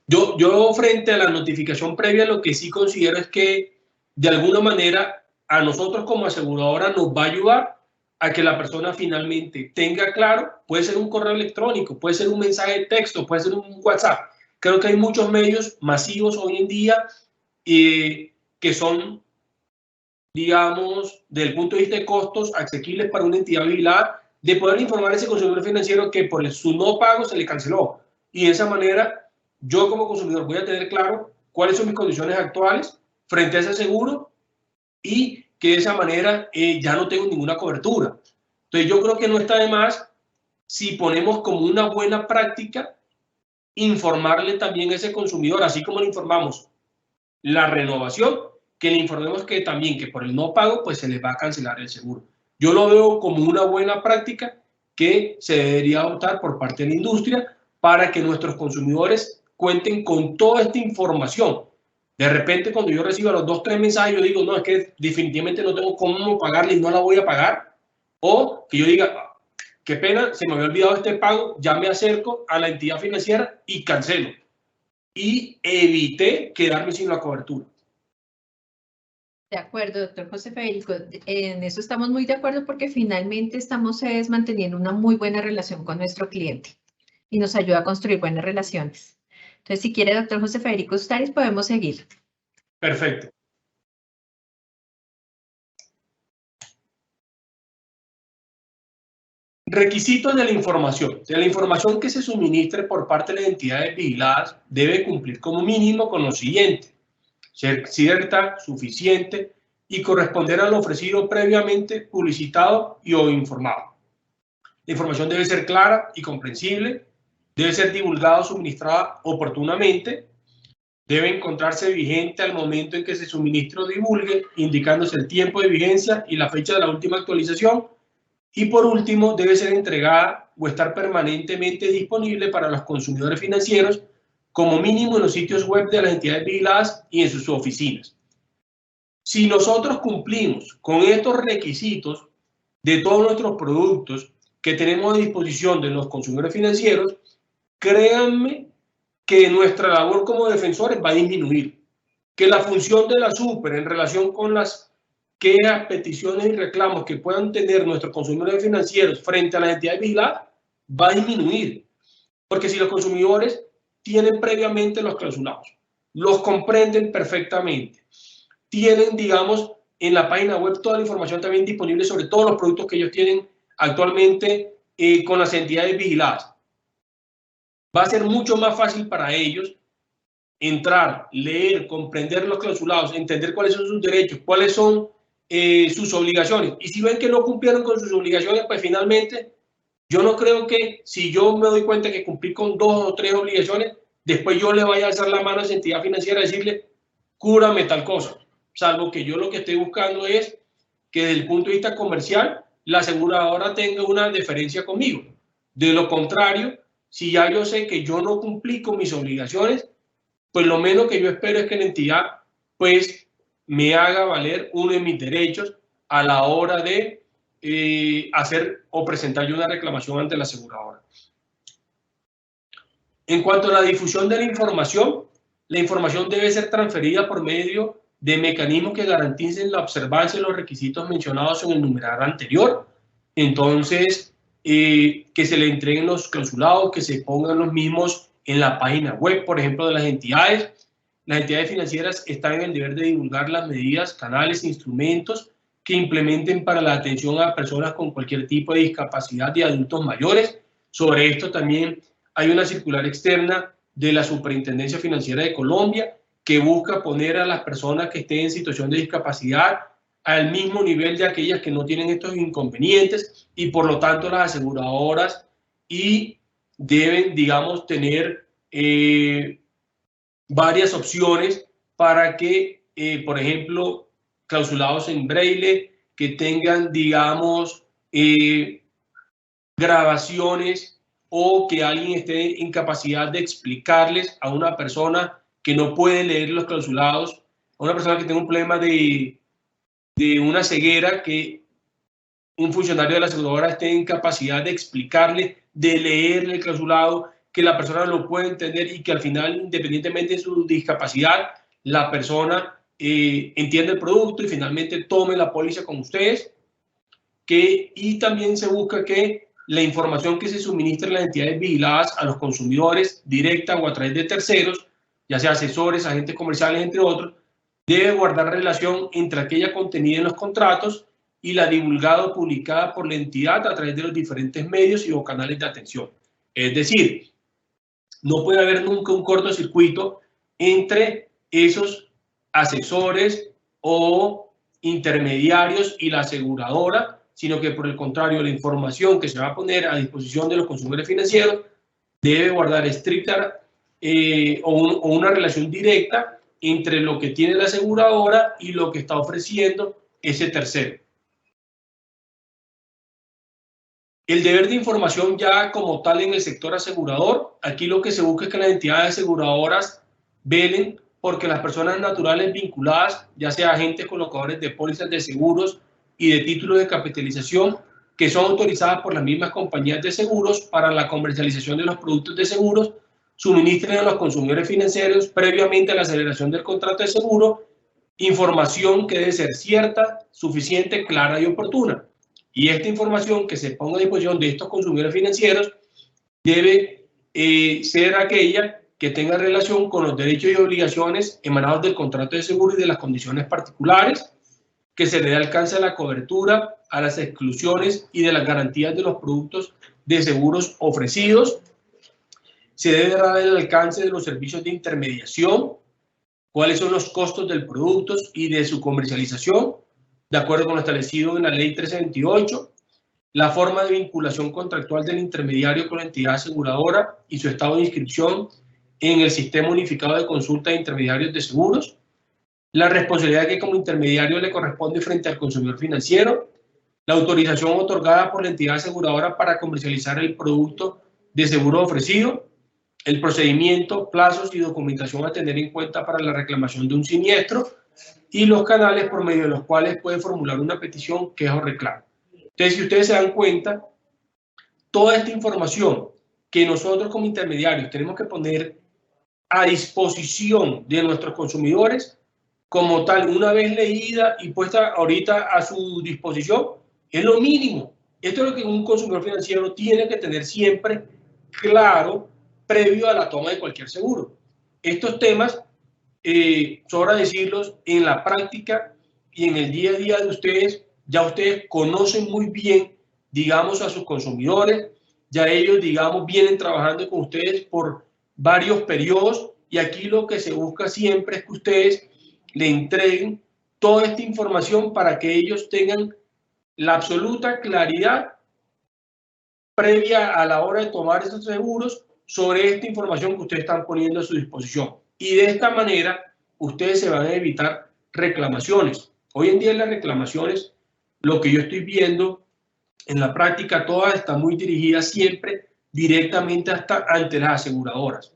Yo frente a la notificación previa, lo que sí considero es que de alguna manera a nosotros como aseguradora nos va a ayudar a que la persona finalmente tenga claro, puede ser un correo electrónico, puede ser un mensaje de texto, puede ser un WhatsApp. Creo que hay muchos medios masivos hoy en día que son, digamos, desde el punto de vista de costos, asequibles para una entidad vigilada, de poder informar a ese consumidor financiero que por su no pago se le canceló. Y de esa manera, yo como consumidor voy a tener claro cuáles son mis condiciones actuales frente a ese seguro y que de esa manera ya no tengo ninguna cobertura. Entonces yo creo que no está de más si ponemos como una buena práctica informarle también a ese consumidor, así como le informamos la renovación, que le informemos que también que por el no pago pues se les va a cancelar el seguro. Yo lo veo como una buena práctica que se debería adoptar por parte de la industria para que nuestros consumidores cuenten con toda esta información. De repente, cuando yo reciba los 2-3 mensajes, yo digo, no, es que definitivamente no tengo cómo pagarle y no la voy a pagar. O que yo diga, qué pena, se me había olvidado este pago, ya me acerco a la entidad financiera y cancelo. Y evité quedarme sin la cobertura. De acuerdo, doctor José Federico. En eso estamos muy de acuerdo porque finalmente estamos manteniendo una muy buena relación con nuestro cliente y nos ayuda a construir buenas relaciones. Entonces, si quiere, doctor José Federico Ustaris, podemos seguir. Perfecto. Requisitos de la información. De la información que se suministre por parte de las entidades vigiladas debe cumplir como mínimo con lo siguiente: ser cierta, suficiente y corresponder a lo ofrecido previamente, publicitado y o informado. La información debe ser clara y comprensible, debe ser divulgada o suministrada oportunamente, debe encontrarse vigente al momento en que se suministre o divulgue, indicándose el tiempo de vigencia y la fecha de la última actualización. Y por último, debe ser entregada o estar permanentemente disponible para los consumidores financieros, como mínimo en los sitios web de las entidades vigiladas y en sus oficinas. Si nosotros cumplimos con estos requisitos de todos nuestros productos que tenemos a disposición de los consumidores financieros, créanme que nuestra labor como defensores va a disminuir, que la función de la super en relación con las quejas, peticiones y reclamos que puedan tener nuestros consumidores financieros frente a las entidades vigiladas va a disminuir, porque si los consumidores tienen previamente los clausulados, los comprenden perfectamente, tienen, digamos, en la página web toda la información también disponible sobre todos los productos que ellos tienen actualmente con las entidades vigiladas, va a ser mucho más fácil para ellos entrar, leer, comprender los clausulados, entender cuáles son sus derechos, cuáles son sus obligaciones. Y si ven que no cumplieron con sus obligaciones, pues finalmente yo no creo que si yo me doy cuenta que cumplí con 2 o 3 obligaciones, después yo le vaya a alzar la mano a esa entidad financiera y decirle, cúrame tal cosa. Salvo que yo lo que estoy buscando es que desde el punto de vista comercial, la aseguradora tenga una deferencia conmigo. De lo contrario, si ya yo sé que yo no cumplí con mis obligaciones, pues lo menos que yo espero es que la entidad pues me haga valer uno de mis derechos a la hora de hacer o presentar yo una reclamación ante la aseguradora. En cuanto a la difusión de la información debe ser transferida por medio de mecanismos que garanticen la observancia de los requisitos mencionados en el numeral anterior. Entonces, que se le entreguen los clausulados, que se pongan los mismos en la página web, por ejemplo, de las entidades. Las entidades financieras están en el deber de divulgar las medidas, canales e instrumentos que implementen para la atención a personas con cualquier tipo de discapacidad y adultos mayores. Sobre esto también hay una circular externa de la Superintendencia Financiera de Colombia que busca poner a las personas que estén en situación de discapacidad al mismo nivel de aquellas que no tienen estos inconvenientes, y por lo tanto las aseguradoras deben, digamos, tener varias opciones para que, por ejemplo, clausulados en braille, que tengan, digamos, grabaciones, o que alguien esté en capacidad de explicarles a una persona que no puede leer los clausulados, a una persona que tenga un problema de una ceguera, que un funcionario de la aseguradora esté en capacidad de explicarle, de leerle el clausulado, que la persona lo pueda entender y que al final, independientemente de su discapacidad, la persona entienda el producto y finalmente tome la póliza con ustedes. Y también se busca que la información que se suministre a las entidades vigiladas a los consumidores, directa o a través de terceros, ya sea asesores, agentes comerciales, entre otros, debe guardar relación entre aquella contenida en los contratos y la divulgada o publicada por la entidad a través de los diferentes medios y o canales de atención. Es decir, no puede haber nunca un cortocircuito entre esos asesores o intermediarios y la aseguradora, sino que por el contrario, la información que se va a poner a disposición de los consumidores financieros debe guardar estricta o una relación directa entre lo que tiene la aseguradora y lo que está ofreciendo ese tercero. El deber de información ya como tal en el sector asegurador, aquí lo que se busca es que las entidades aseguradoras velen porque las personas naturales vinculadas, ya sea agentes colocadores de pólizas de seguros y de títulos de capitalización, que son autorizadas por las mismas compañías de seguros para la comercialización de los productos de seguros, suministren a los consumidores financieros previamente a la celebración del contrato de seguro información que debe ser cierta, suficiente, clara y oportuna. Y esta información que se ponga a disposición de estos consumidores financieros debe ser aquella que tenga relación con los derechos y obligaciones emanados del contrato de seguro y de las condiciones particulares, que se le dé alcance a la cobertura, a las exclusiones y de las garantías de los productos de seguros ofrecidos. Se debe dar el alcance de los servicios de intermediación, cuáles son los costos del producto y de su comercialización, de acuerdo con lo establecido en la Ley 1328, la forma de vinculación contractual del intermediario con la entidad aseguradora y su estado de inscripción en el Sistema Unificado de Consulta de Intermediarios de Seguros, la responsabilidad que como intermediario le corresponde frente al consumidor financiero, la autorización otorgada por la entidad aseguradora para comercializar el producto de seguro ofrecido, el procedimiento, plazos y documentación a tener en cuenta para la reclamación de un siniestro y los canales por medio de los cuales puede formular una petición, queja o reclamo. Entonces, si ustedes se dan cuenta, toda esta información que nosotros como intermediarios tenemos que poner a disposición de nuestros consumidores, como tal, una vez leída y puesta ahorita a su disposición, es lo mínimo. Esto es lo que un consumidor financiero tiene que tener siempre claro previo a la toma de cualquier seguro. Estos temas, sobra decirlos, en la práctica y en el día a día de ustedes, ya ustedes conocen muy bien, digamos, a sus consumidores, ya ellos, digamos, vienen trabajando con ustedes por varios periodos y aquí lo que se busca siempre es que ustedes le entreguen toda esta información para que ellos tengan la absoluta claridad previa a la hora de tomar esos seguros sobre esta información que ustedes están poniendo a su disposición. Y de esta manera, ustedes se van a evitar reclamaciones. Hoy en día las reclamaciones, lo que yo estoy viendo en la práctica, todas están muy dirigidas siempre directamente hasta ante las aseguradoras.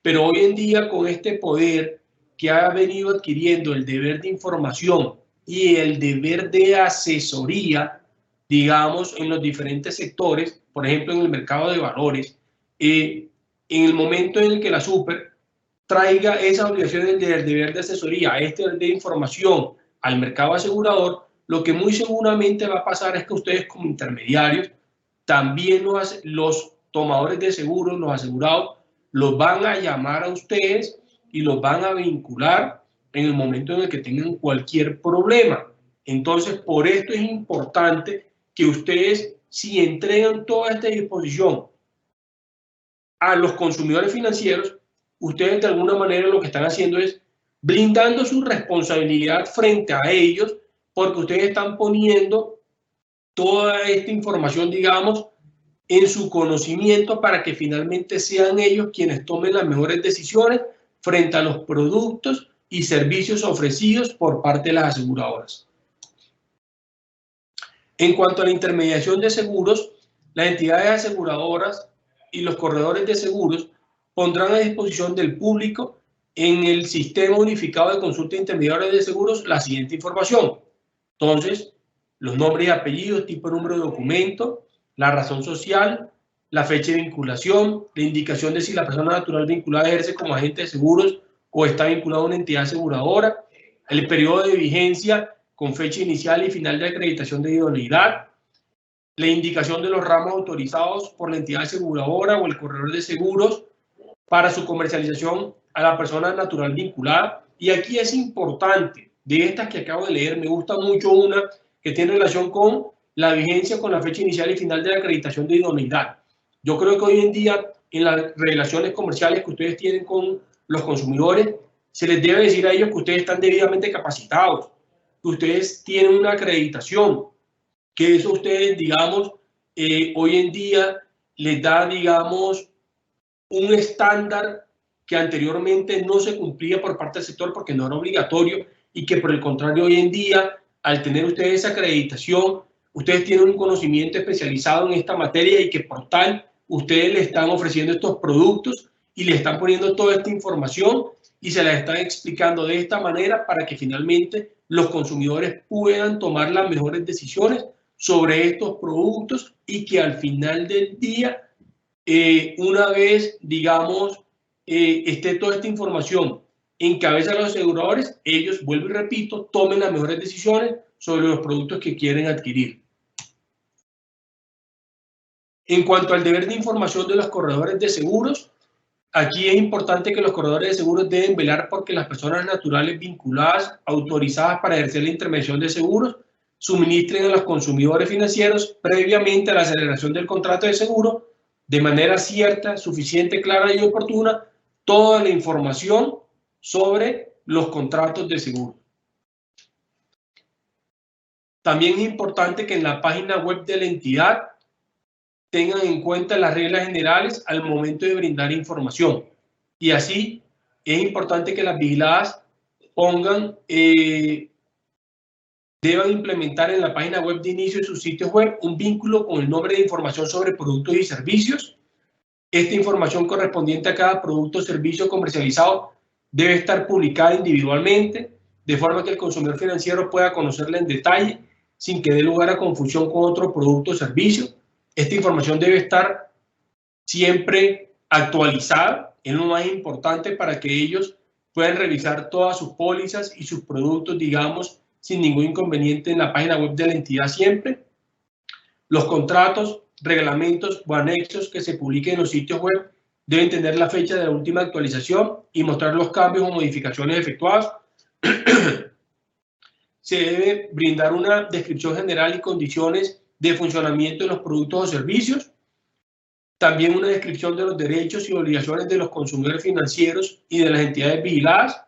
Pero hoy en día, con este poder que ha venido adquiriendo el deber de información y el deber de asesoría, digamos, en los diferentes sectores, por ejemplo, en el mercado de valores, en el momento en el que la super traiga esa obligación del deber de asesoría, este deber de información al mercado asegurador, lo que muy seguramente va a pasar es que ustedes como intermediarios, también los tomadores de seguros, los asegurados, los van a llamar a ustedes y los van a vincular en el momento en el que tengan cualquier problema. Entonces, por esto es importante que ustedes, si entregan toda esta disposición a los consumidores financieros, ustedes de alguna manera lo que están haciendo es blindando su responsabilidad frente a ellos, porque ustedes están poniendo toda esta información, digamos, en su conocimiento para que finalmente sean ellos quienes tomen las mejores decisiones frente a los productos y servicios ofrecidos por parte de las aseguradoras. En cuanto a la intermediación de seguros, las entidades aseguradoras y los corredores de seguros pondrán a disposición del público en el Sistema Unificado de Consulta de Intermediarios de Seguros la siguiente información. Entonces, los nombres y apellidos, tipo de número de documento, la razón social, la fecha de vinculación, la indicación de si la persona natural vinculada ejerce como agente de seguros o está vinculada a una entidad aseguradora, el periodo de vigencia con fecha inicial y final de acreditación de idoneidad, la indicación de los ramos autorizados por la entidad aseguradora o el corredor de seguros para su comercialización a la persona natural vinculada. Y aquí es importante, de estas que acabo de leer, me gusta mucho una que tiene relación con la vigencia con la fecha inicial y final de la acreditación de idoneidad. Yo creo que hoy en día, en las relaciones comerciales que ustedes tienen con los consumidores, se les debe decir a ellos que ustedes están debidamente capacitados, que ustedes tienen una acreditación, que eso ustedes, digamos, hoy en día les da, digamos, un estándar que anteriormente no se cumplía por parte del sector porque no era obligatorio y que por el contrario hoy en día, al tener ustedes esa acreditación, ustedes tienen un conocimiento especializado en esta materia y que por tal ustedes le están ofreciendo estos productos y le están poniendo toda esta información y se la están explicando de esta manera para que finalmente los consumidores puedan tomar las mejores decisiones sobre estos productos y que al final del día, una vez, digamos, esté toda esta información en cabeza de los aseguradores, ellos, vuelvo y repito, tomen las mejores decisiones sobre los productos que quieren adquirir. En cuanto al deber de información de los corredores de seguros, Aquí es importante que los corredores de seguros deben velar porque las personas naturales vinculadas, autorizadas para ejercer la intermediación de seguros, suministren a los consumidores financieros previamente a la celebración del contrato de seguro, de manera cierta, suficiente, clara y oportuna, toda la información sobre los contratos de seguro. También es importante que en la página web de la entidad tengan en cuenta las reglas generales al momento de brindar información. Y así es importante que las vigiladas deban implementar en la página web de inicio de sus sitios web un vínculo con el nombre de información sobre productos y servicios. Esta información correspondiente a cada producto o servicio comercializado debe estar publicada individualmente, de forma que el consumidor financiero pueda conocerla en detalle, sin que dé lugar a confusión con otro producto o servicio. Esta información debe estar siempre actualizada, es lo más importante para que ellos puedan revisar todas sus pólizas y sus productos, digamos, sin ningún inconveniente en la página web de la entidad siempre. Los contratos, reglamentos o anexos que se publiquen en los sitios web deben tener la fecha de la última actualización y mostrar los cambios o modificaciones efectuados. Se debe brindar una descripción general y condiciones de funcionamiento de los productos o servicios. También una descripción de los derechos y obligaciones de los consumidores financieros y de las entidades vigiladas.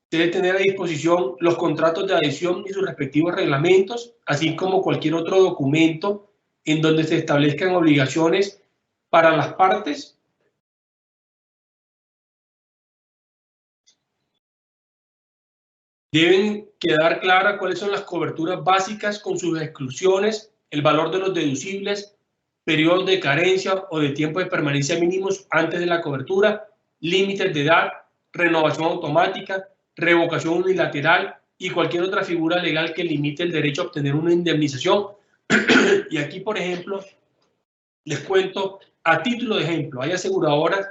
Debe tener a disposición los contratos de adhesión y sus respectivos reglamentos, así como cualquier otro documento en donde se establezcan obligaciones para las partes. Deben quedar claras cuáles son las coberturas básicas con sus exclusiones, el valor de los deducibles, periodos de carencia o de tiempo de permanencia mínimos antes de la cobertura, límites de edad, renovación automática, revocación unilateral y cualquier otra figura legal que limite el derecho a obtener una indemnización. Y aquí, por ejemplo, les cuento a título de ejemplo, hay aseguradoras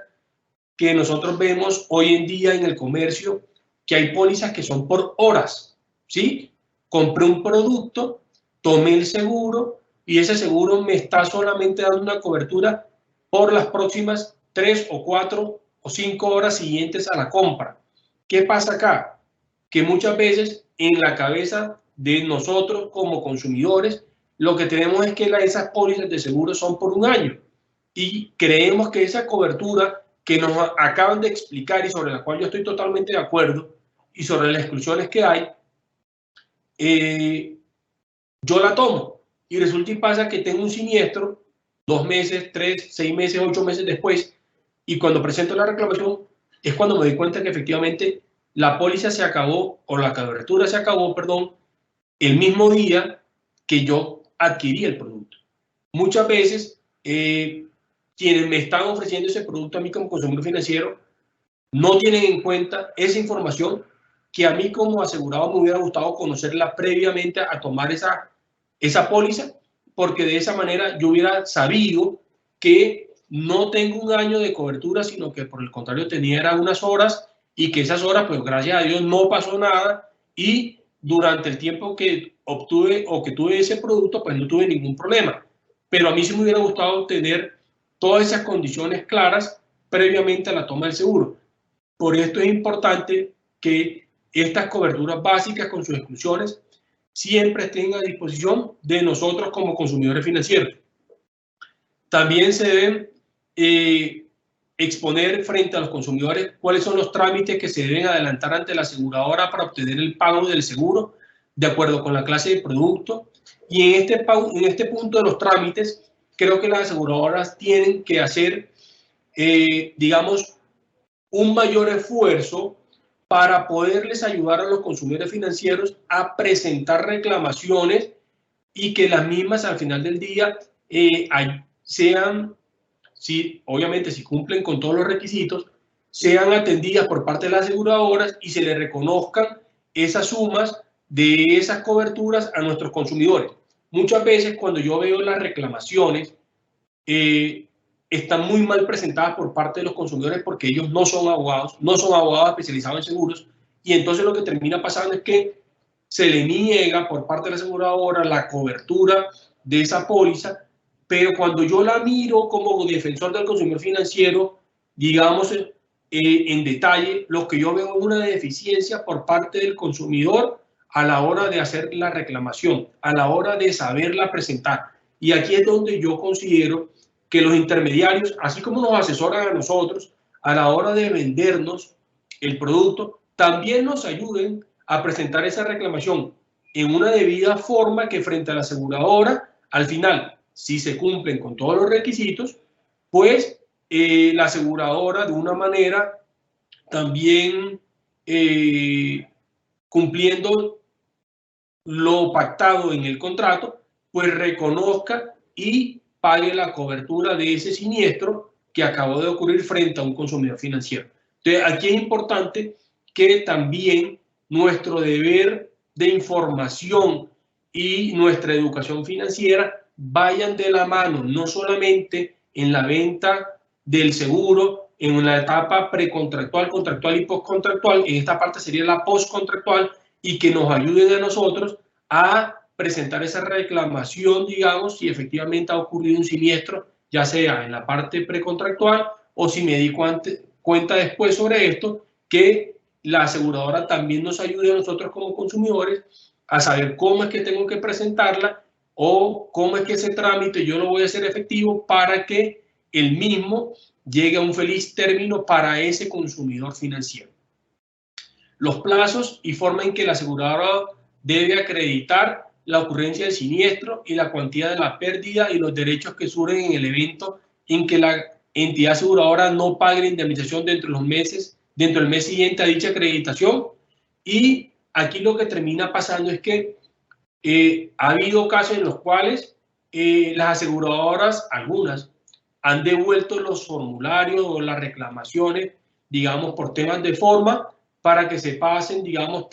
que nosotros vemos hoy en día en el comercio que hay pólizas que son por horas, ¿sí? Compré un producto, tomé el seguro y ese seguro me está solamente dando una cobertura por las próximas 3 o 4 o 5 horas siguientes a la compra. ¿Qué pasa acá? Que muchas veces en la cabeza de nosotros como consumidores lo que tenemos es que esas pólizas de seguro son por un año y creemos que esa cobertura que nos acaban de explicar y sobre la cual yo estoy totalmente de acuerdo y sobre las exclusiones que hay, yo la tomo y resulta y pasa que tengo un siniestro 2 meses, 3, 6 meses, 8 meses después y cuando presento la reclamación es cuando me doy cuenta que efectivamente la póliza se acabó o la cobertura se acabó, perdón, el mismo día que yo adquirí el producto. Muchas veces quienes me están ofreciendo ese producto a mí como consumidor financiero no tienen en cuenta esa información que a mí como asegurado me hubiera gustado conocerla previamente a tomar esa póliza, porque de esa manera yo hubiera sabido que no tengo un año de cobertura, sino que por el contrario tenía unas horas y que esas horas, pues gracias a Dios no pasó nada y durante el tiempo que obtuve o que tuve ese producto, pues no tuve ningún problema. Pero a mí sí me hubiera gustado tener todas esas condiciones claras previamente a la toma del seguro. Por esto es importante que estas coberturas básicas con sus exclusiones siempre estén a disposición de nosotros como consumidores financieros. También se deben exponer frente a los consumidores cuáles son los trámites que se deben adelantar ante la aseguradora para obtener el pago del seguro de acuerdo con la clase de producto. Y en este punto de los trámites, creo que las aseguradoras tienen que hacer, digamos, un mayor esfuerzo para poderles ayudar a los consumidores financieros a presentar reclamaciones y que las mismas al final del día sean, obviamente si cumplen con todos los requisitos, sean atendidas por parte de las aseguradoras y se les reconozcan esas sumas de esas coberturas a nuestros consumidores. Muchas veces cuando yo veo las reclamaciones, están muy mal presentadas por parte de los consumidores porque ellos no son abogados especializados en seguros y entonces lo que termina pasando es que se le niega por parte de la aseguradora la cobertura de esa póliza, pero cuando yo la miro como defensor del consumidor financiero, digamos, en detalle lo que yo veo una deficiencia por parte del consumidor a la hora de hacer la reclamación, a la hora de saberla presentar. Y aquí es donde yo considero que los intermediarios, así como nos asesoran a nosotros a la hora de vendernos el producto, también nos ayuden a presentar esa reclamación en una debida forma que frente a la aseguradora, al final, si se cumplen con todos los requisitos, pues la aseguradora de una manera también cumpliendo lo pactado en el contrato, pues reconozca y pague la cobertura de ese siniestro que acabó de ocurrir frente a un consumidor financiero. Entonces, aquí es importante que también nuestro deber de información y nuestra educación financiera vayan de la mano, no solamente en la venta del seguro, en la etapa precontractual, contractual y postcontractual, en esta parte sería la postcontractual, y que nos ayuden a nosotros a presentar esa reclamación, digamos, si efectivamente ha ocurrido un siniestro, ya sea en la parte precontractual o si me di cuenta después sobre esto, que la aseguradora también nos ayude a nosotros como consumidores a saber cómo es que tengo que presentarla o cómo es que ese trámite yo lo voy a hacer efectivo para que el mismo llegue a un feliz término para ese consumidor financiero. Los plazos y forma en que la aseguradora debe acreditar la ocurrencia del siniestro y la cuantía de la pérdida y los derechos que surgen en el evento en que la entidad aseguradora no pague la indemnización dentro del mes siguiente a dicha acreditación. Y aquí lo que termina pasando es que ha habido casos en los cuales las aseguradoras, algunas, han devuelto los formularios o las reclamaciones, digamos, por temas de forma, para que se pasen, digamos,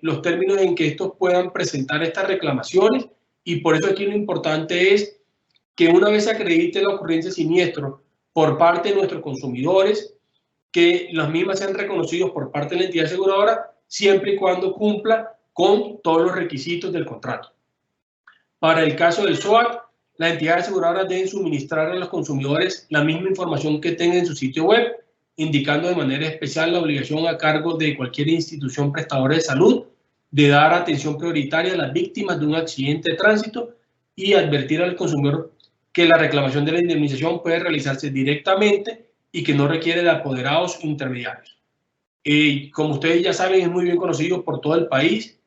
los términos en que estos puedan presentar estas reclamaciones. Y por eso aquí lo importante es que una vez acredite la ocurrencia de siniestro por parte de nuestros consumidores, que las mismas sean reconocidos por parte de la entidad aseguradora, siempre y cuando cumpla con todos los requisitos del contrato. Para el caso del SOAT, las entidades aseguradoras deben suministrar a los consumidores la misma información que tengan en su sitio web, indicando de manera especial la obligación a cargo de cualquier institución prestadora de salud de dar atención prioritaria a las víctimas de un accidente de tránsito y advertir al consumidor que la reclamación de la indemnización puede realizarse directamente y que no requiere de apoderados intermediarios. Como ustedes ya saben, es muy bien conocido por todo el país,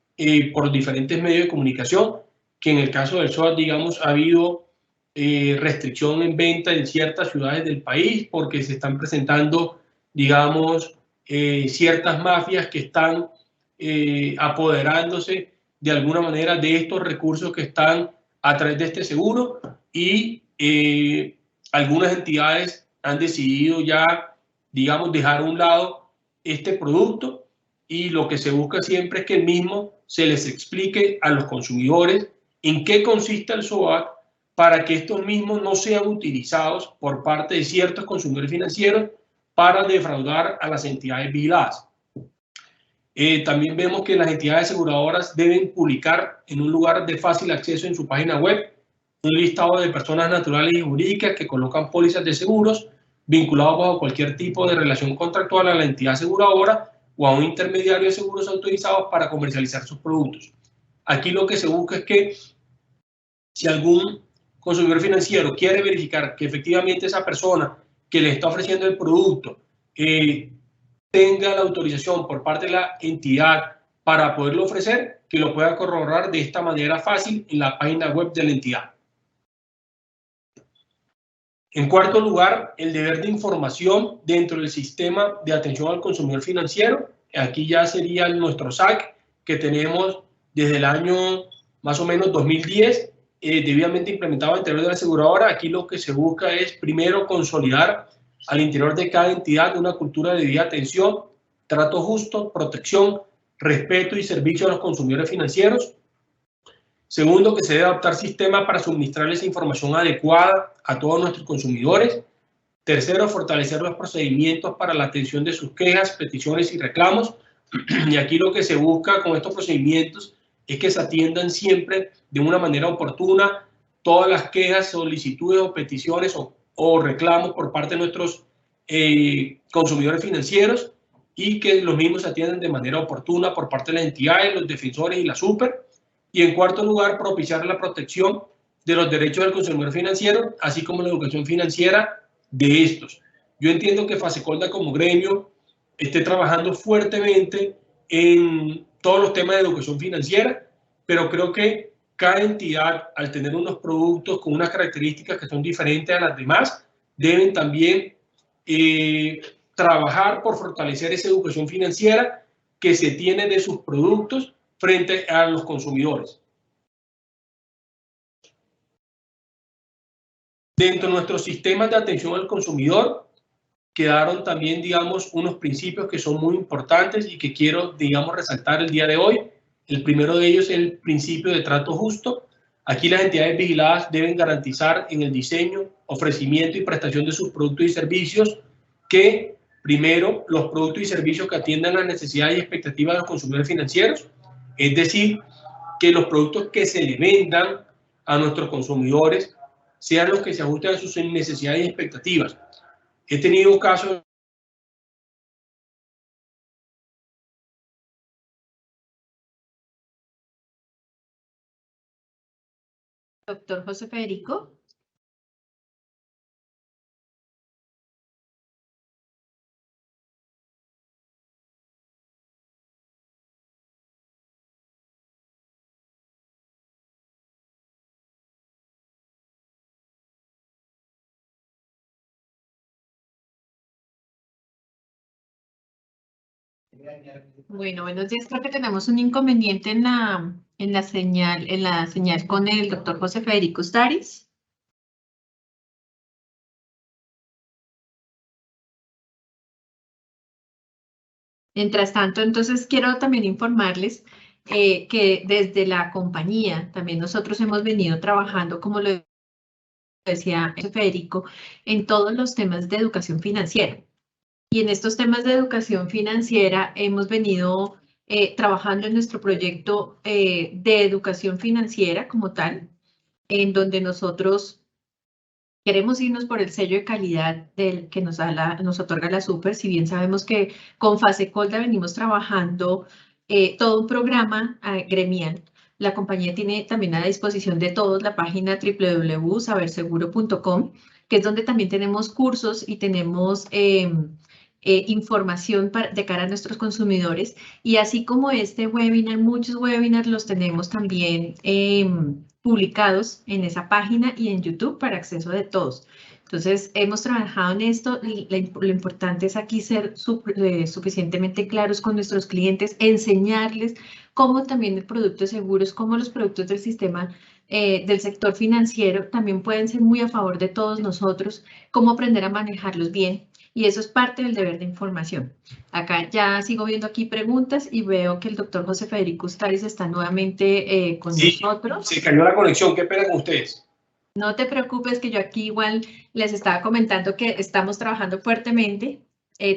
por diferentes medios de comunicación, que en el caso del SOAT, digamos, ha habido restricción en venta en ciertas ciudades del país porque se están presentando, digamos, ciertas mafias que están apoderándose de alguna manera de estos recursos que están a través de este seguro, y algunas entidades han decidido ya, digamos, dejar a un lado este producto, y lo que se busca siempre es que el mismo se les explique a los consumidores en qué consiste el SOAT, para que estos mismos no sean utilizados por parte de ciertos consumidores financieros para defraudar a las entidades vigiladas. También vemos que las entidades aseguradoras deben publicar en un lugar de fácil acceso en su página web un listado de personas naturales y jurídicas que colocan pólizas de seguros vinculados bajo cualquier tipo de relación contractual a la entidad aseguradora o a un intermediario de seguros autorizados para comercializar sus productos. Aquí lo que se busca es que si algún consumidor financiero quiere verificar que efectivamente esa persona que le está ofreciendo el producto tenga la autorización por parte de la entidad para poderlo ofrecer, que lo pueda corroborar de esta manera fácil en la página web de la entidad. En cuarto lugar, el deber de información dentro del sistema de atención al consumidor financiero. Aquí ya sería nuestro SAC, que tenemos desde el año más o menos 2010, debidamente implementado al interior de la aseguradora. Aquí lo que se busca es, primero, consolidar al interior de cada entidad una cultura de debida atención, trato justo, protección, respeto y servicio a los consumidores financieros. Segundo, que se debe adoptar sistemas para suministrarles información adecuada a todos nuestros consumidores. Tercero, fortalecer los procedimientos para la atención de sus quejas, peticiones y reclamos. Y aquí lo que se busca con estos procedimientos es que se atiendan siempre de una manera oportuna todas las quejas, solicitudes o peticiones o o reclamos por parte de nuestros consumidores financieros y que los mismos se atiendan de manera oportuna por parte de las entidades, los defensores y la super. Y en cuarto lugar, propiciar la protección de los derechos del consumidor financiero, así como la educación financiera de estos. Yo entiendo que Fasecolda como gremio esté trabajando fuertemente en todos los temas de educación financiera, pero creo que cada entidad, al tener unos productos con unas características que son diferentes a las demás, deben también trabajar por fortalecer esa educación financiera que se tiene de sus productos frente a los consumidores. Dentro de nuestros sistemas de atención al consumidor quedaron también, digamos, unos principios que son muy importantes y que quiero, digamos, resaltar el día de hoy. El primero de ellos es el principio de trato justo. Aquí las entidades vigiladas deben garantizar en el diseño, ofrecimiento y prestación de sus productos y servicios que, primero, los productos y servicios que atiendan las necesidades y expectativas de los consumidores financieros, es decir, que los productos que se le vendan a nuestros consumidores sean los que se ajusten a sus necesidades y expectativas. He tenido casos Doctor José Federico. Bueno, buenos días. Creo que tenemos un inconveniente en la señal con el doctor José Federico Ustaris. Mientras tanto, entonces quiero también informarles que desde la compañía también nosotros hemos venido trabajando, como lo decía Federico, en todos los temas de educación financiera. Y en estos temas de educación financiera hemos venido trabajando en nuestro proyecto de educación financiera como tal, en donde nosotros queremos irnos por el sello de calidad del que nos otorga la Super, si bien sabemos que con Fasecolda venimos trabajando todo un programa gremial. La compañía tiene también a disposición de todos la página www.saberseguro.com, que es donde también tenemos cursos y tenemos información de cara a nuestros consumidores. Y así como este webinar, muchos webinars los tenemos también publicados en esa página y en YouTube para acceso de todos. Entonces, hemos trabajado en esto. Lo importante es aquí ser suficientemente claros con nuestros clientes, enseñarles cómo también el producto de seguros, cómo los productos del sistema del sector financiero también pueden ser muy a favor de todos nosotros, cómo aprender a manejarlos bien. Y eso es parte del deber de información. Acá ya sigo viendo aquí preguntas y veo que el doctor José Federico Ustaris está nuevamente con nosotros. Se cayó la conexión, qué pena con ustedes. No te preocupes, que yo aquí igual les estaba comentando que estamos trabajando fuertemente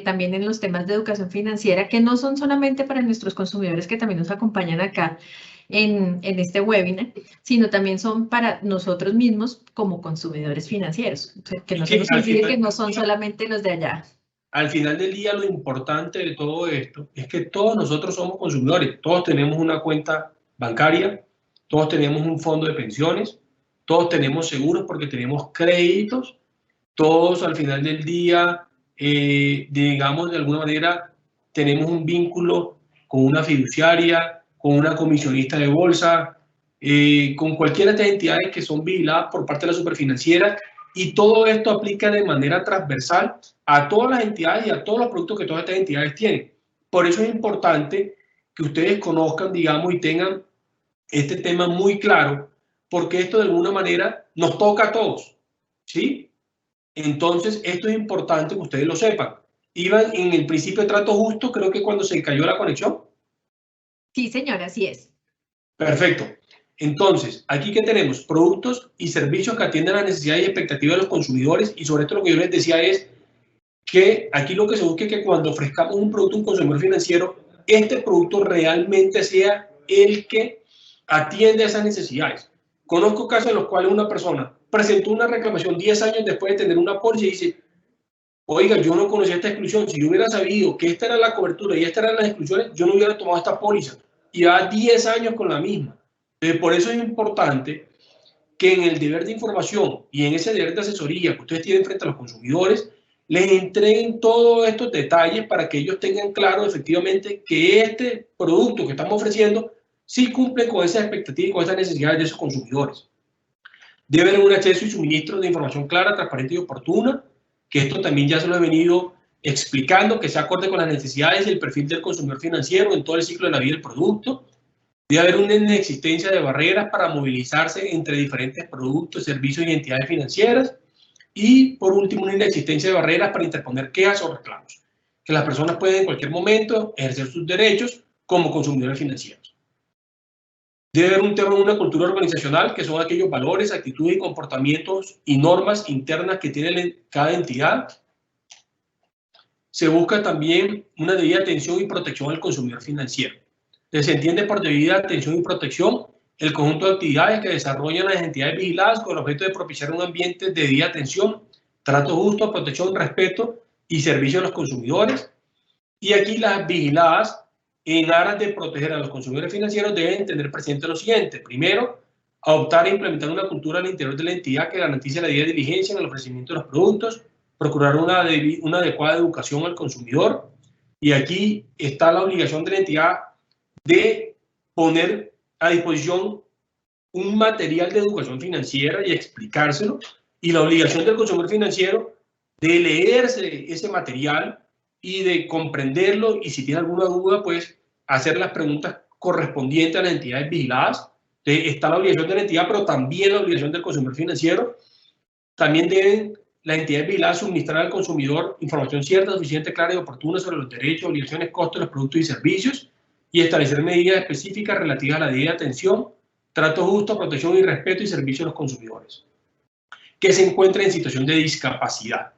también en los temas de educación financiera, que no son solamente para nuestros consumidores que también nos acompañan acá en este webinar, sino también son para nosotros mismos como consumidores financieros, o sea, que no se nos olvide que no son solamente los de allá. Al final del día, lo importante de todo esto es que todos nosotros somos consumidores, todos tenemos una cuenta bancaria, todos tenemos un fondo de pensiones, todos tenemos seguros porque tenemos créditos, todos al final del día, digamos, de alguna manera, tenemos un vínculo con una fiduciaria, con una comisionista de bolsa, con cualquiera de estas entidades que son vigiladas por parte de la superfinanciera, y todo esto aplica de manera transversal a todas las entidades y a todos los productos que todas estas entidades tienen. Por eso es importante que ustedes conozcan, digamos, y tengan este tema muy claro, porque esto de alguna manera nos toca a todos, ¿sí? Entonces, esto es importante que ustedes lo sepan. Iban en el principio de trato justo, creo que cuando se cayó la conexión. Sí, señora, así es. Perfecto. Entonces, aquí que tenemos productos y servicios que atienden a las necesidades y expectativas de los consumidores, y sobre esto lo que yo les decía es que aquí lo que se busca es que cuando ofrezcamos un producto a un consumidor financiero, este producto realmente sea el que atiende a esas necesidades. Conozco casos en los cuales una persona presentó una reclamación 10 años después de tener una póliza y dice, oiga, yo no conocía esta exclusión, si yo hubiera sabido que esta era la cobertura y estas eran las exclusiones, yo no hubiera tomado esta póliza. Y va 10 años con la misma. Entonces, por eso es importante que en el deber de información y en ese deber de asesoría que ustedes tienen frente a los consumidores, les entreguen todos estos detalles para que ellos tengan claro efectivamente que este producto que estamos ofreciendo sí cumple con esas expectativas y con esas necesidades de esos consumidores. Debe haber un acceso y suministro de información clara, transparente y oportuna, que esto también ya se lo he venido explicando, que sea acorde con las necesidades y el perfil del consumidor financiero en todo el ciclo de la vida del producto. Debe haber una inexistencia de barreras para movilizarse entre diferentes productos, servicios y entidades financieras. Y, por último, una inexistencia de barreras para interponer quejas o reclamos. Que las personas pueden en cualquier momento ejercer sus derechos como consumidores financieros. Debe haber un tema de una cultura organizacional, que son aquellos valores, actitudes y comportamientos y normas internas que tiene cada entidad. Se busca también una debida atención y protección al consumidor financiero. Se entiende por debida atención y protección el conjunto de actividades que desarrollan las entidades vigiladas con el objeto de propiciar un ambiente de debida atención, trato justo, protección, respeto y servicio a los consumidores. Y aquí las vigiladas, en aras de proteger a los consumidores financieros, deben tener presente lo siguiente. Primero, adoptar e implementar una cultura al interior de la entidad que garantice la debida diligencia en el ofrecimiento de los productos, procurar una adecuada educación al consumidor. Y aquí está la obligación de la entidad de poner a disposición un material de educación financiera y explicárselo, y la obligación del consumidor financiero de leerse ese material y de comprenderlo, y si tiene alguna duda, pues hacer las preguntas correspondientes a las entidades vigiladas. Entonces, está la obligación de la entidad, pero también la obligación del consumidor financiero. También deben las entidades vigiladas suministrar al consumidor información cierta, suficiente, clara y oportuna sobre los derechos, obligaciones, costos de los productos y servicios, y establecer medidas específicas relativas a la debida atención, trato justo, protección y respeto y servicio a los consumidores que se encuentren en situación de discapacidad.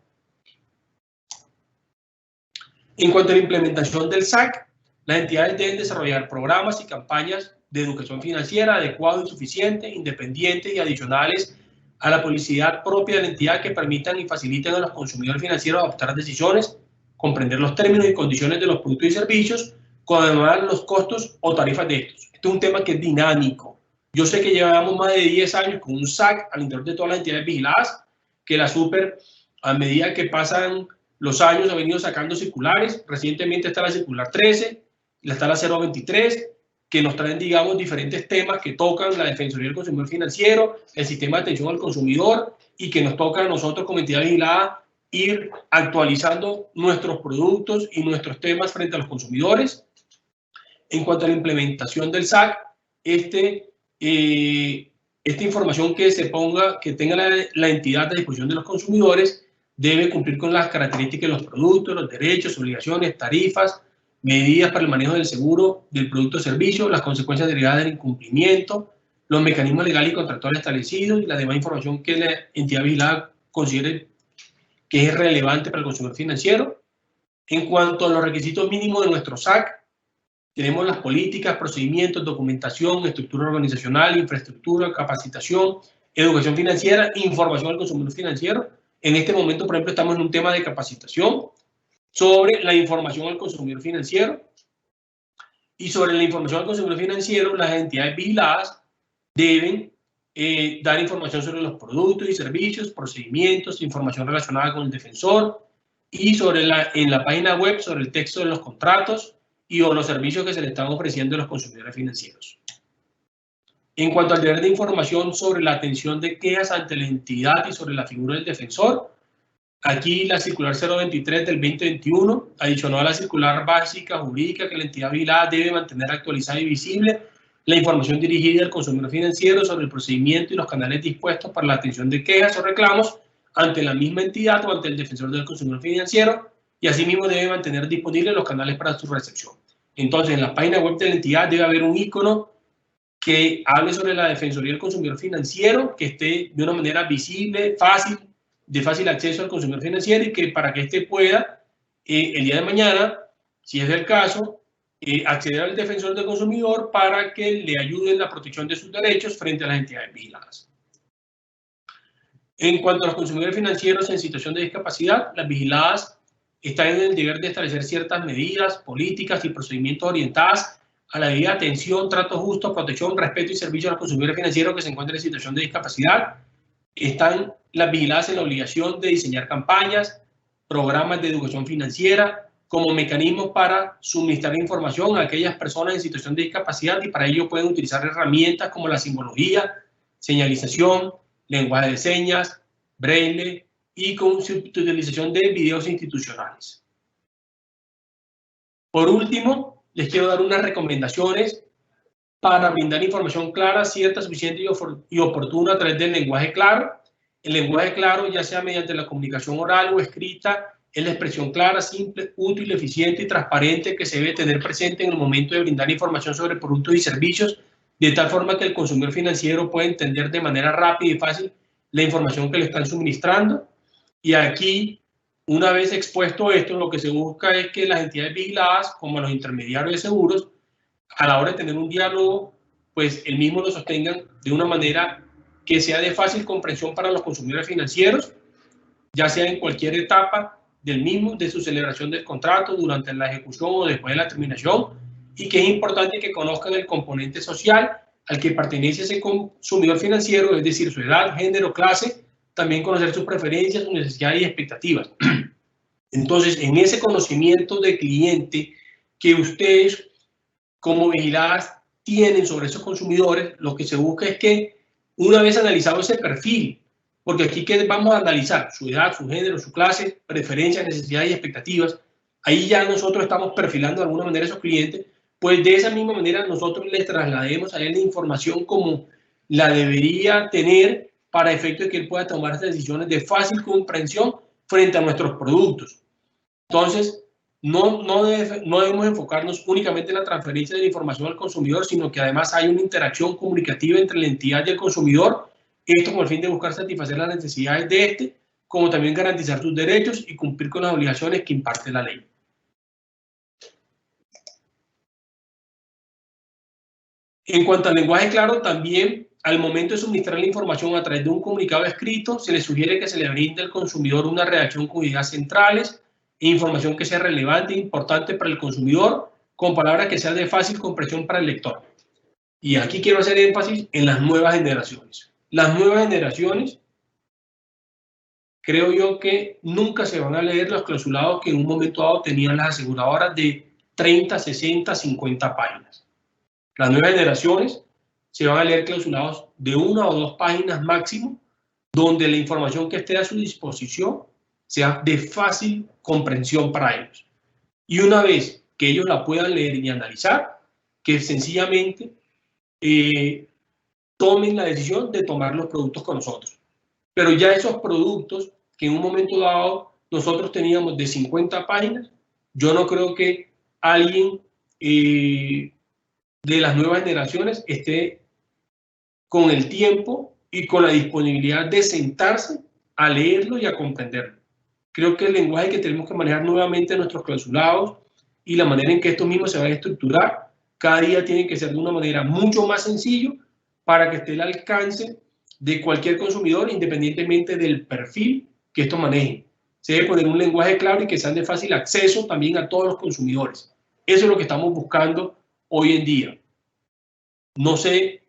En cuanto a la implementación del SAC, las entidades deben desarrollar programas y campañas de educación financiera adecuados y suficientes, independientes y adicionales a la publicidad propia de la entidad, que permitan y faciliten a los consumidores financieros adoptar decisiones, comprender los términos y condiciones de los productos y servicios, coordinar los costos o tarifas de estos. Este es un tema que es dinámico. Yo sé que llevamos más de 10 años con un SAC al interior de todas las entidades vigiladas, que la Super, a medida que pasan los años, ha venido sacando circulares. Recientemente está la circular 13, está la 023, que nos traen, digamos, diferentes temas que tocan la Defensoría del Consumidor Financiero, el sistema de atención al consumidor, y que nos toca a nosotros como entidad vigilada ir actualizando nuestros productos y nuestros temas frente a los consumidores. En cuanto a la implementación del SAC, esta información que tenga la entidad a disposición de los consumidores debe cumplir con las características de los productos, los derechos, obligaciones, tarifas, medidas para el manejo del seguro del producto o servicio, las consecuencias derivadas del incumplimiento, los mecanismos legales y contractuales establecidos y la demás información que la entidad vigilada considere que es relevante para el consumidor financiero. En cuanto a los requisitos mínimos de nuestro SAC, tenemos las políticas, procedimientos, documentación, estructura organizacional, infraestructura, capacitación, educación financiera, información al consumidor financiero. En este momento, por ejemplo, estamos en un tema de capacitación sobre la información al consumidor financiero. Y sobre la información al consumidor financiero, las entidades vigiladas deben dar información sobre los productos y servicios, procedimientos, información relacionada con el defensor, y en la página web sobre el texto de los contratos y o los servicios que se le están ofreciendo a los consumidores financieros. En cuanto al deber de información sobre la atención de quejas ante la entidad y sobre la figura del defensor, aquí la circular 023 del 2021 adicionó a la circular básica jurídica que la entidad vigilada debe mantener actualizada y visible la información dirigida al consumidor financiero sobre el procedimiento y los canales dispuestos para la atención de quejas o reclamos ante la misma entidad o ante el defensor del consumidor financiero, y asimismo debe mantener disponibles los canales para su recepción. Entonces, en la página web de la entidad debe haber un icono que hable sobre la Defensoría del Consumidor Financiero, que esté de una manera visible, de fácil acceso al consumidor financiero, y que para que éste pueda, el día de mañana, si es del caso, acceder al defensor del consumidor para que le ayude en la protección de sus derechos frente a las entidades vigiladas. En cuanto a los consumidores financieros en situación de discapacidad, las vigiladas están en el deber de establecer ciertas medidas, políticas y procedimientos orientadas a la debida atención, trato justo, protección, respeto y servicio a los consumidores financieros que se encuentran en situación de discapacidad. Están las vigiladas en la obligación de diseñar campañas, programas de educación financiera, como mecanismos para suministrar información a aquellas personas en situación de discapacidad, y para ello pueden utilizar herramientas como la simbología, señalización, lenguaje de señas, braille y con su utilización de videos institucionales. Por último, les quiero dar unas recomendaciones para brindar información clara, cierta, suficiente y oportuna a través del lenguaje claro. El lenguaje claro, ya sea mediante la comunicación oral o escrita, es la expresión clara, simple, útil, eficiente y transparente que se debe tener presente en el momento de brindar información sobre productos y servicios, de tal forma que el consumidor financiero pueda entender de manera rápida y fácil la información que le están suministrando. Y aquí, una vez expuesto esto, lo que se busca es que las entidades vigiladas, como los intermediarios de seguros, a la hora de tener un diálogo, pues el mismo lo sostengan de una manera que sea de fácil comprensión para los consumidores financieros, ya sea en cualquier etapa del mismo, de su celebración del contrato, durante la ejecución o después de la terminación, y que es importante que conozcan el componente social al que pertenece ese consumidor financiero, es decir, su edad, género, clase, también conocer sus preferencias, sus necesidades y expectativas. Entonces, en ese conocimiento de cliente que ustedes como vigiladas tienen sobre esos consumidores, lo que se busca es que, una vez analizado ese perfil, porque aquí que vamos a analizar su edad, su género, su clase, preferencias, necesidades y expectativas, ahí ya nosotros estamos perfilando de alguna manera a esos clientes, pues de esa misma manera nosotros les traslademos a él la información como la debería tener para efecto de que él pueda tomar estas decisiones de fácil comprensión frente a nuestros productos. Entonces, no debemos enfocarnos únicamente en la transferencia de la información al consumidor, sino que además hay una interacción comunicativa entre la entidad y el consumidor, esto con el fin de buscar satisfacer las necesidades de este, como también garantizar sus derechos y cumplir con las obligaciones que imparte la ley. En cuanto al lenguaje claro, también al momento de suministrar la información a través de un comunicado escrito, se le sugiere que se le brinde al consumidor una redacción con ideas centrales e información que sea relevante e importante para el consumidor, con palabras que sean de fácil comprensión para el lector. Y aquí quiero hacer énfasis en las nuevas generaciones. Las nuevas generaciones, creo yo que nunca se van a leer los clausulados que en un momento dado tenían las aseguradoras de 30, 60, 50 páginas. Las nuevas generaciones se van a leer clausulados de 1 o 2 páginas máximo, donde la información que esté a su disposición sea de fácil comprensión para ellos. Y una vez que ellos la puedan leer y analizar, que sencillamente tomen la decisión de tomar los productos con nosotros. Pero ya esos productos que en un momento dado nosotros teníamos de 50 páginas, yo no creo que alguien de las nuevas generaciones esté con el tiempo y con la disponibilidad de sentarse a leerlo y a comprenderlo. Creo que el lenguaje que tenemos que manejar nuevamente en nuestros clausulados y la manera en que estos mismos se van a estructurar, cada día tiene que ser de una manera mucho más sencillo para que esté al alcance de cualquier consumidor, independientemente del perfil que esto maneje. Se debe poner un lenguaje claro y que sean de fácil acceso también a todos los consumidores. Eso es lo que estamos buscando hoy en día. No sé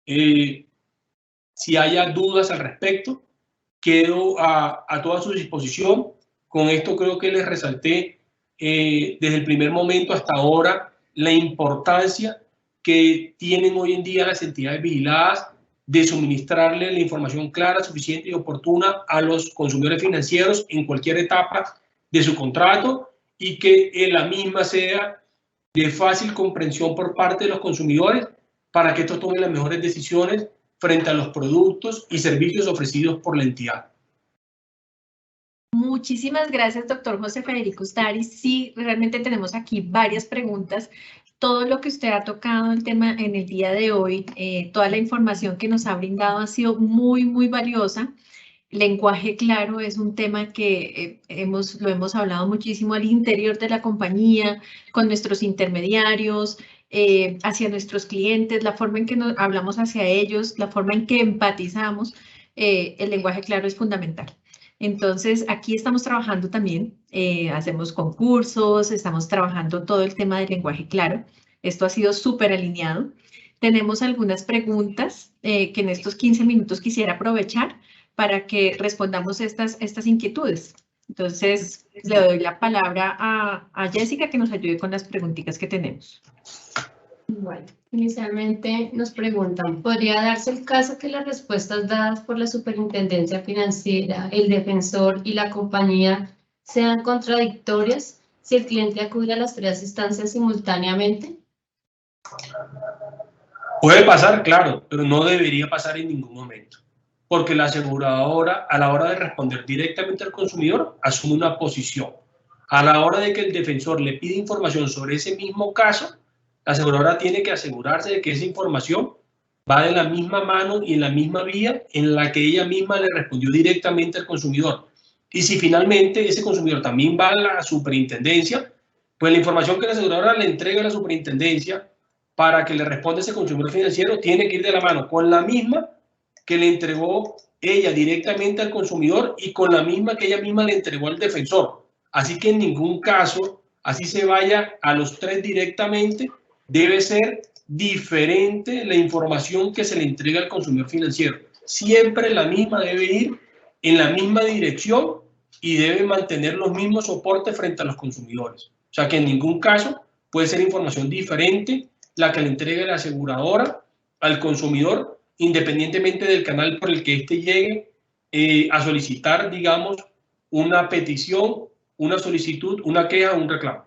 si haya dudas al respecto. Quedo a toda su disposición. Con esto creo que les resalté desde el primer momento hasta ahora la importancia que tienen hoy en día las entidades vigiladas de suministrarle la información clara, suficiente y oportuna a los consumidores financieros en cualquier etapa de su contrato, y que la misma sea de fácil comprensión por parte de los consumidores para que estos tomen las mejores decisiones frente a los productos y servicios ofrecidos por la entidad. Muchísimas gracias, doctor José Federico Ustaris. Sí, realmente tenemos aquí varias preguntas. Todo lo que usted ha tocado el tema en el día de hoy, toda la información que nos ha brindado ha sido muy, muy valiosa. Lenguaje claro es un tema que lo hemos hablado muchísimo al interior de la compañía, con nuestros intermediarios, hacia nuestros clientes, la forma en que nos hablamos hacia ellos, la forma en que empatizamos el lenguaje claro es fundamental. Entonces, aquí estamos trabajando también, hacemos concursos, estamos trabajando todo el tema del lenguaje claro. Esto ha sido súper alineado. Tenemos algunas preguntas que en estos 15 minutos quisiera aprovechar para que respondamos estas inquietudes. Entonces, le doy la palabra a Jessica que nos ayude con las preguntitas que tenemos. Bueno, inicialmente nos preguntan, ¿podría darse el caso que las respuestas dadas por la Superintendencia Financiera, el defensor y la compañía sean contradictorias si el cliente acude a las tres instancias simultáneamente? Puede pasar, claro, pero no debería pasar en ningún momento, porque la aseguradora, a la hora de responder directamente al consumidor, asume una posición. A la hora de que el defensor le pide información sobre ese mismo caso, la aseguradora tiene que asegurarse de que esa información va de la misma mano y en la misma vía en la que ella misma le respondió directamente al consumidor. Y si finalmente ese consumidor también va a la superintendencia, pues la información que la aseguradora le entrega a la superintendencia para que le responda ese consumidor financiero tiene que ir de la mano con la misma que le entregó ella directamente al consumidor y con la misma que ella misma le entregó al defensor. Así que en ningún caso, así se vaya a los tres directamente, debe ser diferente la información que se le entrega al consumidor financiero. Siempre la misma debe ir en la misma dirección y debe mantener los mismos soportes frente a los consumidores. O sea que en ningún caso puede ser información diferente la que le entregue la aseguradora al consumidor, independientemente del canal por el que éste llegue a solicitar, digamos, una petición, una solicitud, una queja o un reclamo.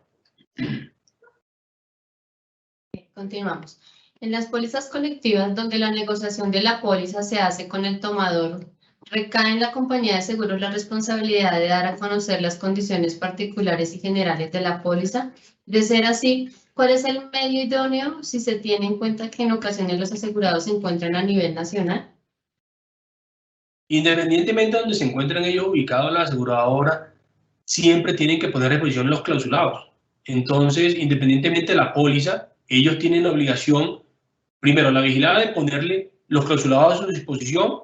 Continuamos. En las pólizas colectivas, donde la negociación de la póliza se hace con el tomador, ¿recae en la compañía de seguros la responsabilidad de dar a conocer las condiciones particulares y generales de la póliza? De ser así, ¿cuál es el medio idóneo si se tiene en cuenta que en ocasiones los asegurados se encuentran a nivel nacional? Independientemente de donde se encuentren ellos ubicados, la aseguradora siempre tienen que poner a disposición los clausulados. Entonces, independientemente de la póliza, ellos tienen la obligación, primero, la vigilada de ponerle los clausulados a su disposición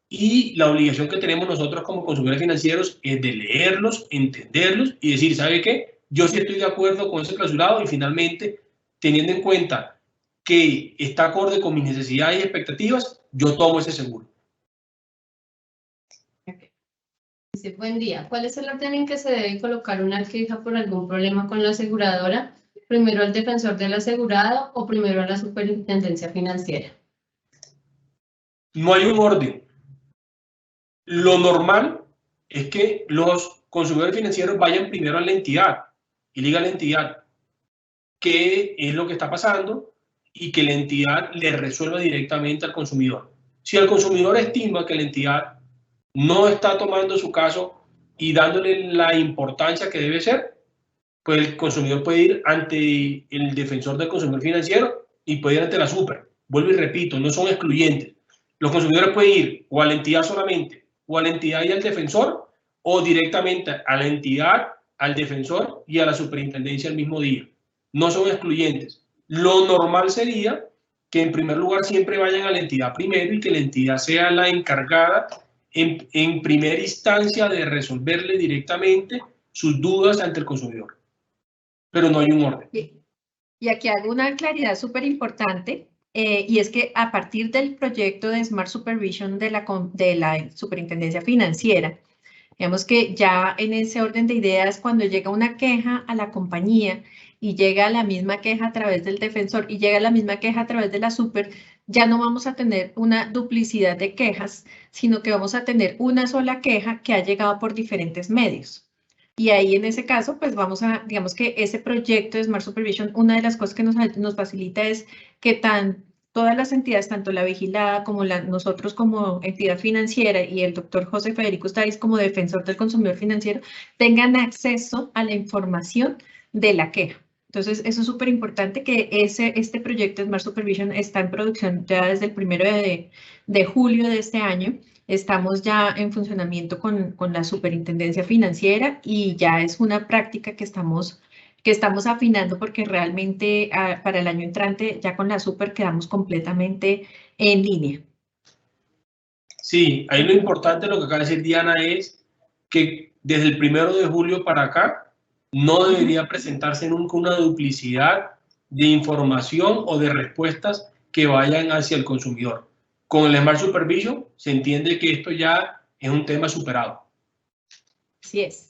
y la obligación que tenemos nosotros como consumidores financieros es de leerlos, entenderlos y decir, ¿sabe qué? Yo sí estoy de acuerdo con ese clausulado y finalmente, teniendo en cuenta que está acorde con mis necesidades y expectativas, yo tomo ese seguro. Dice, buen día. ¿Cuál es el orden en que se debe colocar una queja por algún problema con la aseguradora? ¿Primero al defensor del asegurado o primero a la superintendencia financiera? No hay un orden. Lo normal es que los consumidores financieros vayan primero a la entidad y le digan a la entidad qué es lo que está pasando y que la entidad le resuelva directamente al consumidor. Si el consumidor estima que la entidad no está tomando su caso y dándole la importancia que debe ser, pues el consumidor puede ir ante el defensor del consumidor financiero y puede ir ante la super. Vuelvo y repito, no son excluyentes. Los consumidores pueden ir o a la entidad solamente, o a la entidad y al defensor, o directamente a la entidad, al defensor y a la superintendencia el mismo día. No son excluyentes. Lo normal sería que en primer lugar siempre vayan a la entidad primero y que la entidad sea la encargada en primera instancia de resolverle directamente sus dudas ante el consumidor. Pero no hay un orden. Y aquí hago una claridad súper importante, y es que a partir del proyecto de Smart Supervision de la Superintendencia Financiera, digamos que ya en ese orden de ideas, cuando llega una queja a la compañía y llega la misma queja a través del defensor y llega la misma queja a través de la super, ya no vamos a tener una duplicidad de quejas, sino que vamos a tener una sola queja que ha llegado por diferentes medios. Y ahí en ese caso, pues vamos a, digamos que ese proyecto de Smart Supervision, una de las cosas que nos facilita es que todas las entidades, tanto la vigilada como nosotros como entidad financiera y el doctor José Federico Ustariz como defensor del consumidor financiero, tengan acceso a la información de la queja. Entonces, eso es súper importante que este proyecto de Smart Supervision está en producción ya desde el 1 de julio de este año. Estamos ya en funcionamiento con la superintendencia financiera y ya es una práctica que estamos afinando porque realmente para el año entrante ya con la super quedamos completamente en línea. Sí, ahí lo importante, lo que acaba de decir Diana, es que desde el 1 de julio para acá no debería presentarse nunca una duplicidad de información o de respuestas que vayan hacia el consumidor. Con el Smart Supervision se entiende que esto ya es un tema superado. Así es.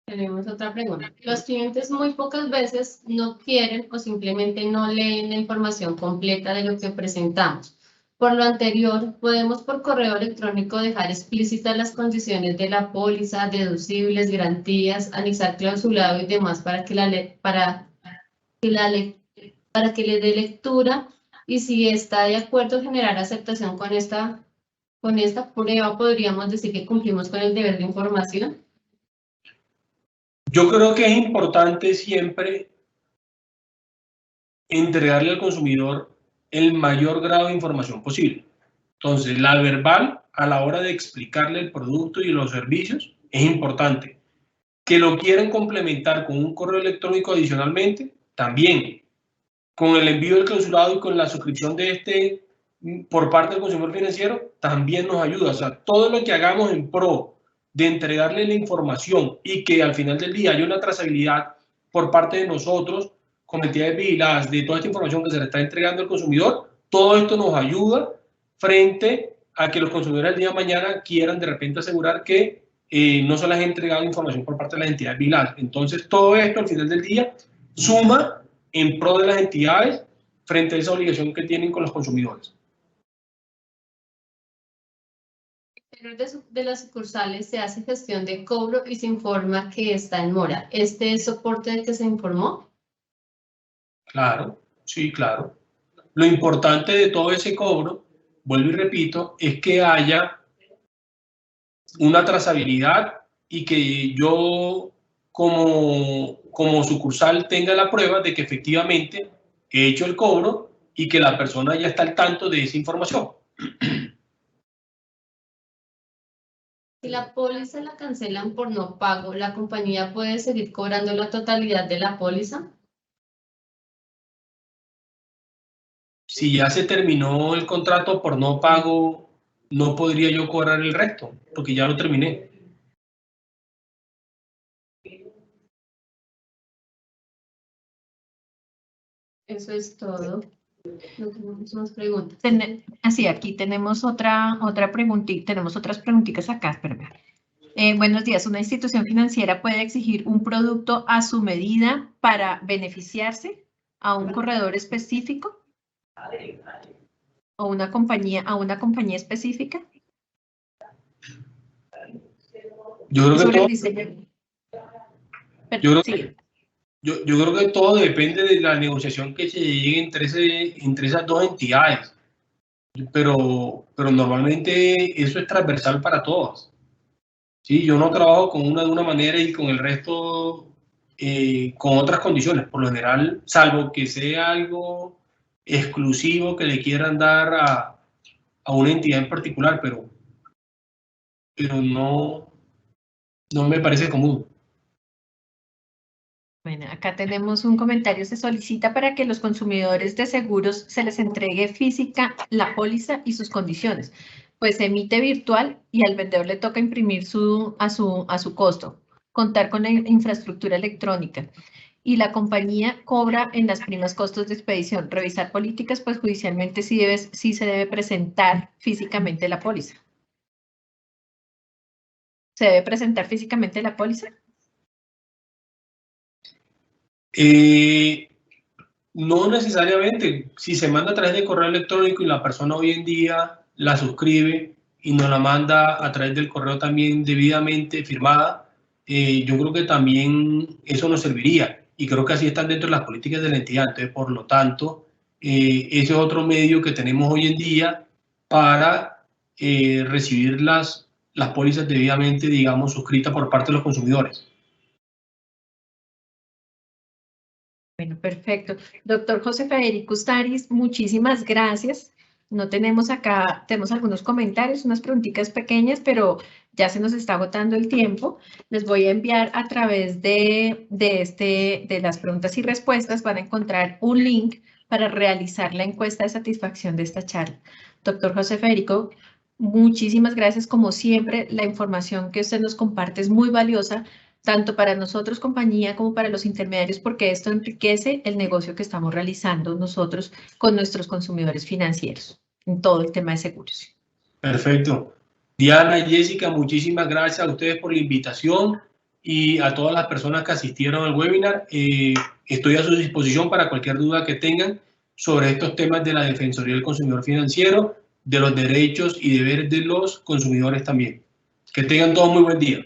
Tenemos otra pregunta. Los clientes muy pocas veces no quieren o simplemente no leen la información completa de lo que presentamos. Por lo anterior, podemos por correo electrónico dejar explícitas las condiciones de la póliza, deducibles, garantías, anexar clausulado y demás para que le dé lectura, y si está de acuerdo generar aceptación con esta prueba, podríamos decir que cumplimos con el deber de información. Yo creo que es importante siempre entregarle al consumidor el mayor grado de información posible. Entonces, la verbal a la hora de explicarle el producto y los servicios es importante. Que lo quieran complementar con un correo electrónico adicionalmente, también. Con el envío del clausulado y con la suscripción de este por parte del consumidor financiero, también nos ayuda. O sea, todo lo que hagamos en pro de entregarle la información y que al final del día haya una trazabilidad por parte de nosotros, con entidades vigiladas, de toda esta información que se le está entregando al consumidor, todo esto nos ayuda frente a que los consumidores el día de mañana quieran de repente asegurar que no se les ha entregado información por parte de las entidades vigiladas. Entonces, todo esto al final del día suma en pro de las entidades frente a esa obligación que tienen con los consumidores. De las sucursales se hace gestión de cobro y se informa que está en mora. ¿Este es soporte del que se informó? Claro, sí, claro. Lo importante de todo ese cobro, vuelvo y repito, es que haya una trazabilidad y que yo como sucursal tenga la prueba de que efectivamente he hecho el cobro y que la persona ya está al tanto de esa información. Si la póliza la cancelan por no pago, ¿la compañía puede seguir cobrando la totalidad de la póliza? Si ya se terminó el contrato por no pago, no podría yo cobrar el resto, porque ya lo terminé. Eso es todo. No tenemos más preguntas. Así, aquí tenemos otra preguntita, tenemos otras preguntitas acá, espérame. Buenos días, ¿una institución financiera puede exigir un producto a su medida para beneficiarse a un corredor específico? ¿O a una compañía específica? Yo creo que sobre todo, el diseño. yo creo que todo depende de la negociación que se llegue entre esas dos entidades. Pero normalmente eso es transversal para todas. Sí, yo no trabajo con una de una manera y con el resto con otras condiciones. Por lo general, salvo que sea algo exclusivo que le quieran dar a una entidad en particular, pero no me parece común. Bueno, acá tenemos un comentario. Se solicita para que los consumidores de seguros se les entregue física la póliza y sus condiciones. Pues se emite virtual y al vendedor le toca imprimir a su costo, contar con la infraestructura electrónica. Y la compañía cobra en las primas costos de expedición. Revisar políticas, pues judicialmente sí se debe presentar físicamente la póliza. ¿Se debe presentar físicamente la póliza? No necesariamente. Si se manda a través de correo electrónico y la persona hoy en día la suscribe y nos la manda a través del correo también debidamente firmada, yo creo que también eso nos serviría. Y creo que así están dentro de las políticas de la entidad. Entonces, por lo tanto, ese es otro medio que tenemos hoy en día para recibir las pólizas debidamente, digamos, suscritas por parte de los consumidores. Bueno, perfecto. Doctor José Federico Ustaris, muchísimas gracias. No tenemos acá, tenemos algunos comentarios, unas preguntitas pequeñas, pero ya se nos está agotando el tiempo. Les voy a enviar a través de las preguntas y respuestas, van a encontrar un link para realizar la encuesta de satisfacción de esta charla. Doctor José Federico, muchísimas gracias. Como siempre, la información que usted nos comparte es muy valiosa, tanto para nosotros, compañía, como para los intermediarios, porque esto enriquece el negocio que estamos realizando nosotros con nuestros consumidores financieros en todo el tema de seguros. Perfecto. Diana y Jessica, muchísimas gracias a ustedes por la invitación y a todas las personas que asistieron al webinar. Estoy a su disposición para cualquier duda que tengan sobre estos temas de la Defensoría del Consumidor Financiero, de los derechos y deberes de los consumidores también. Que tengan todos muy buen día.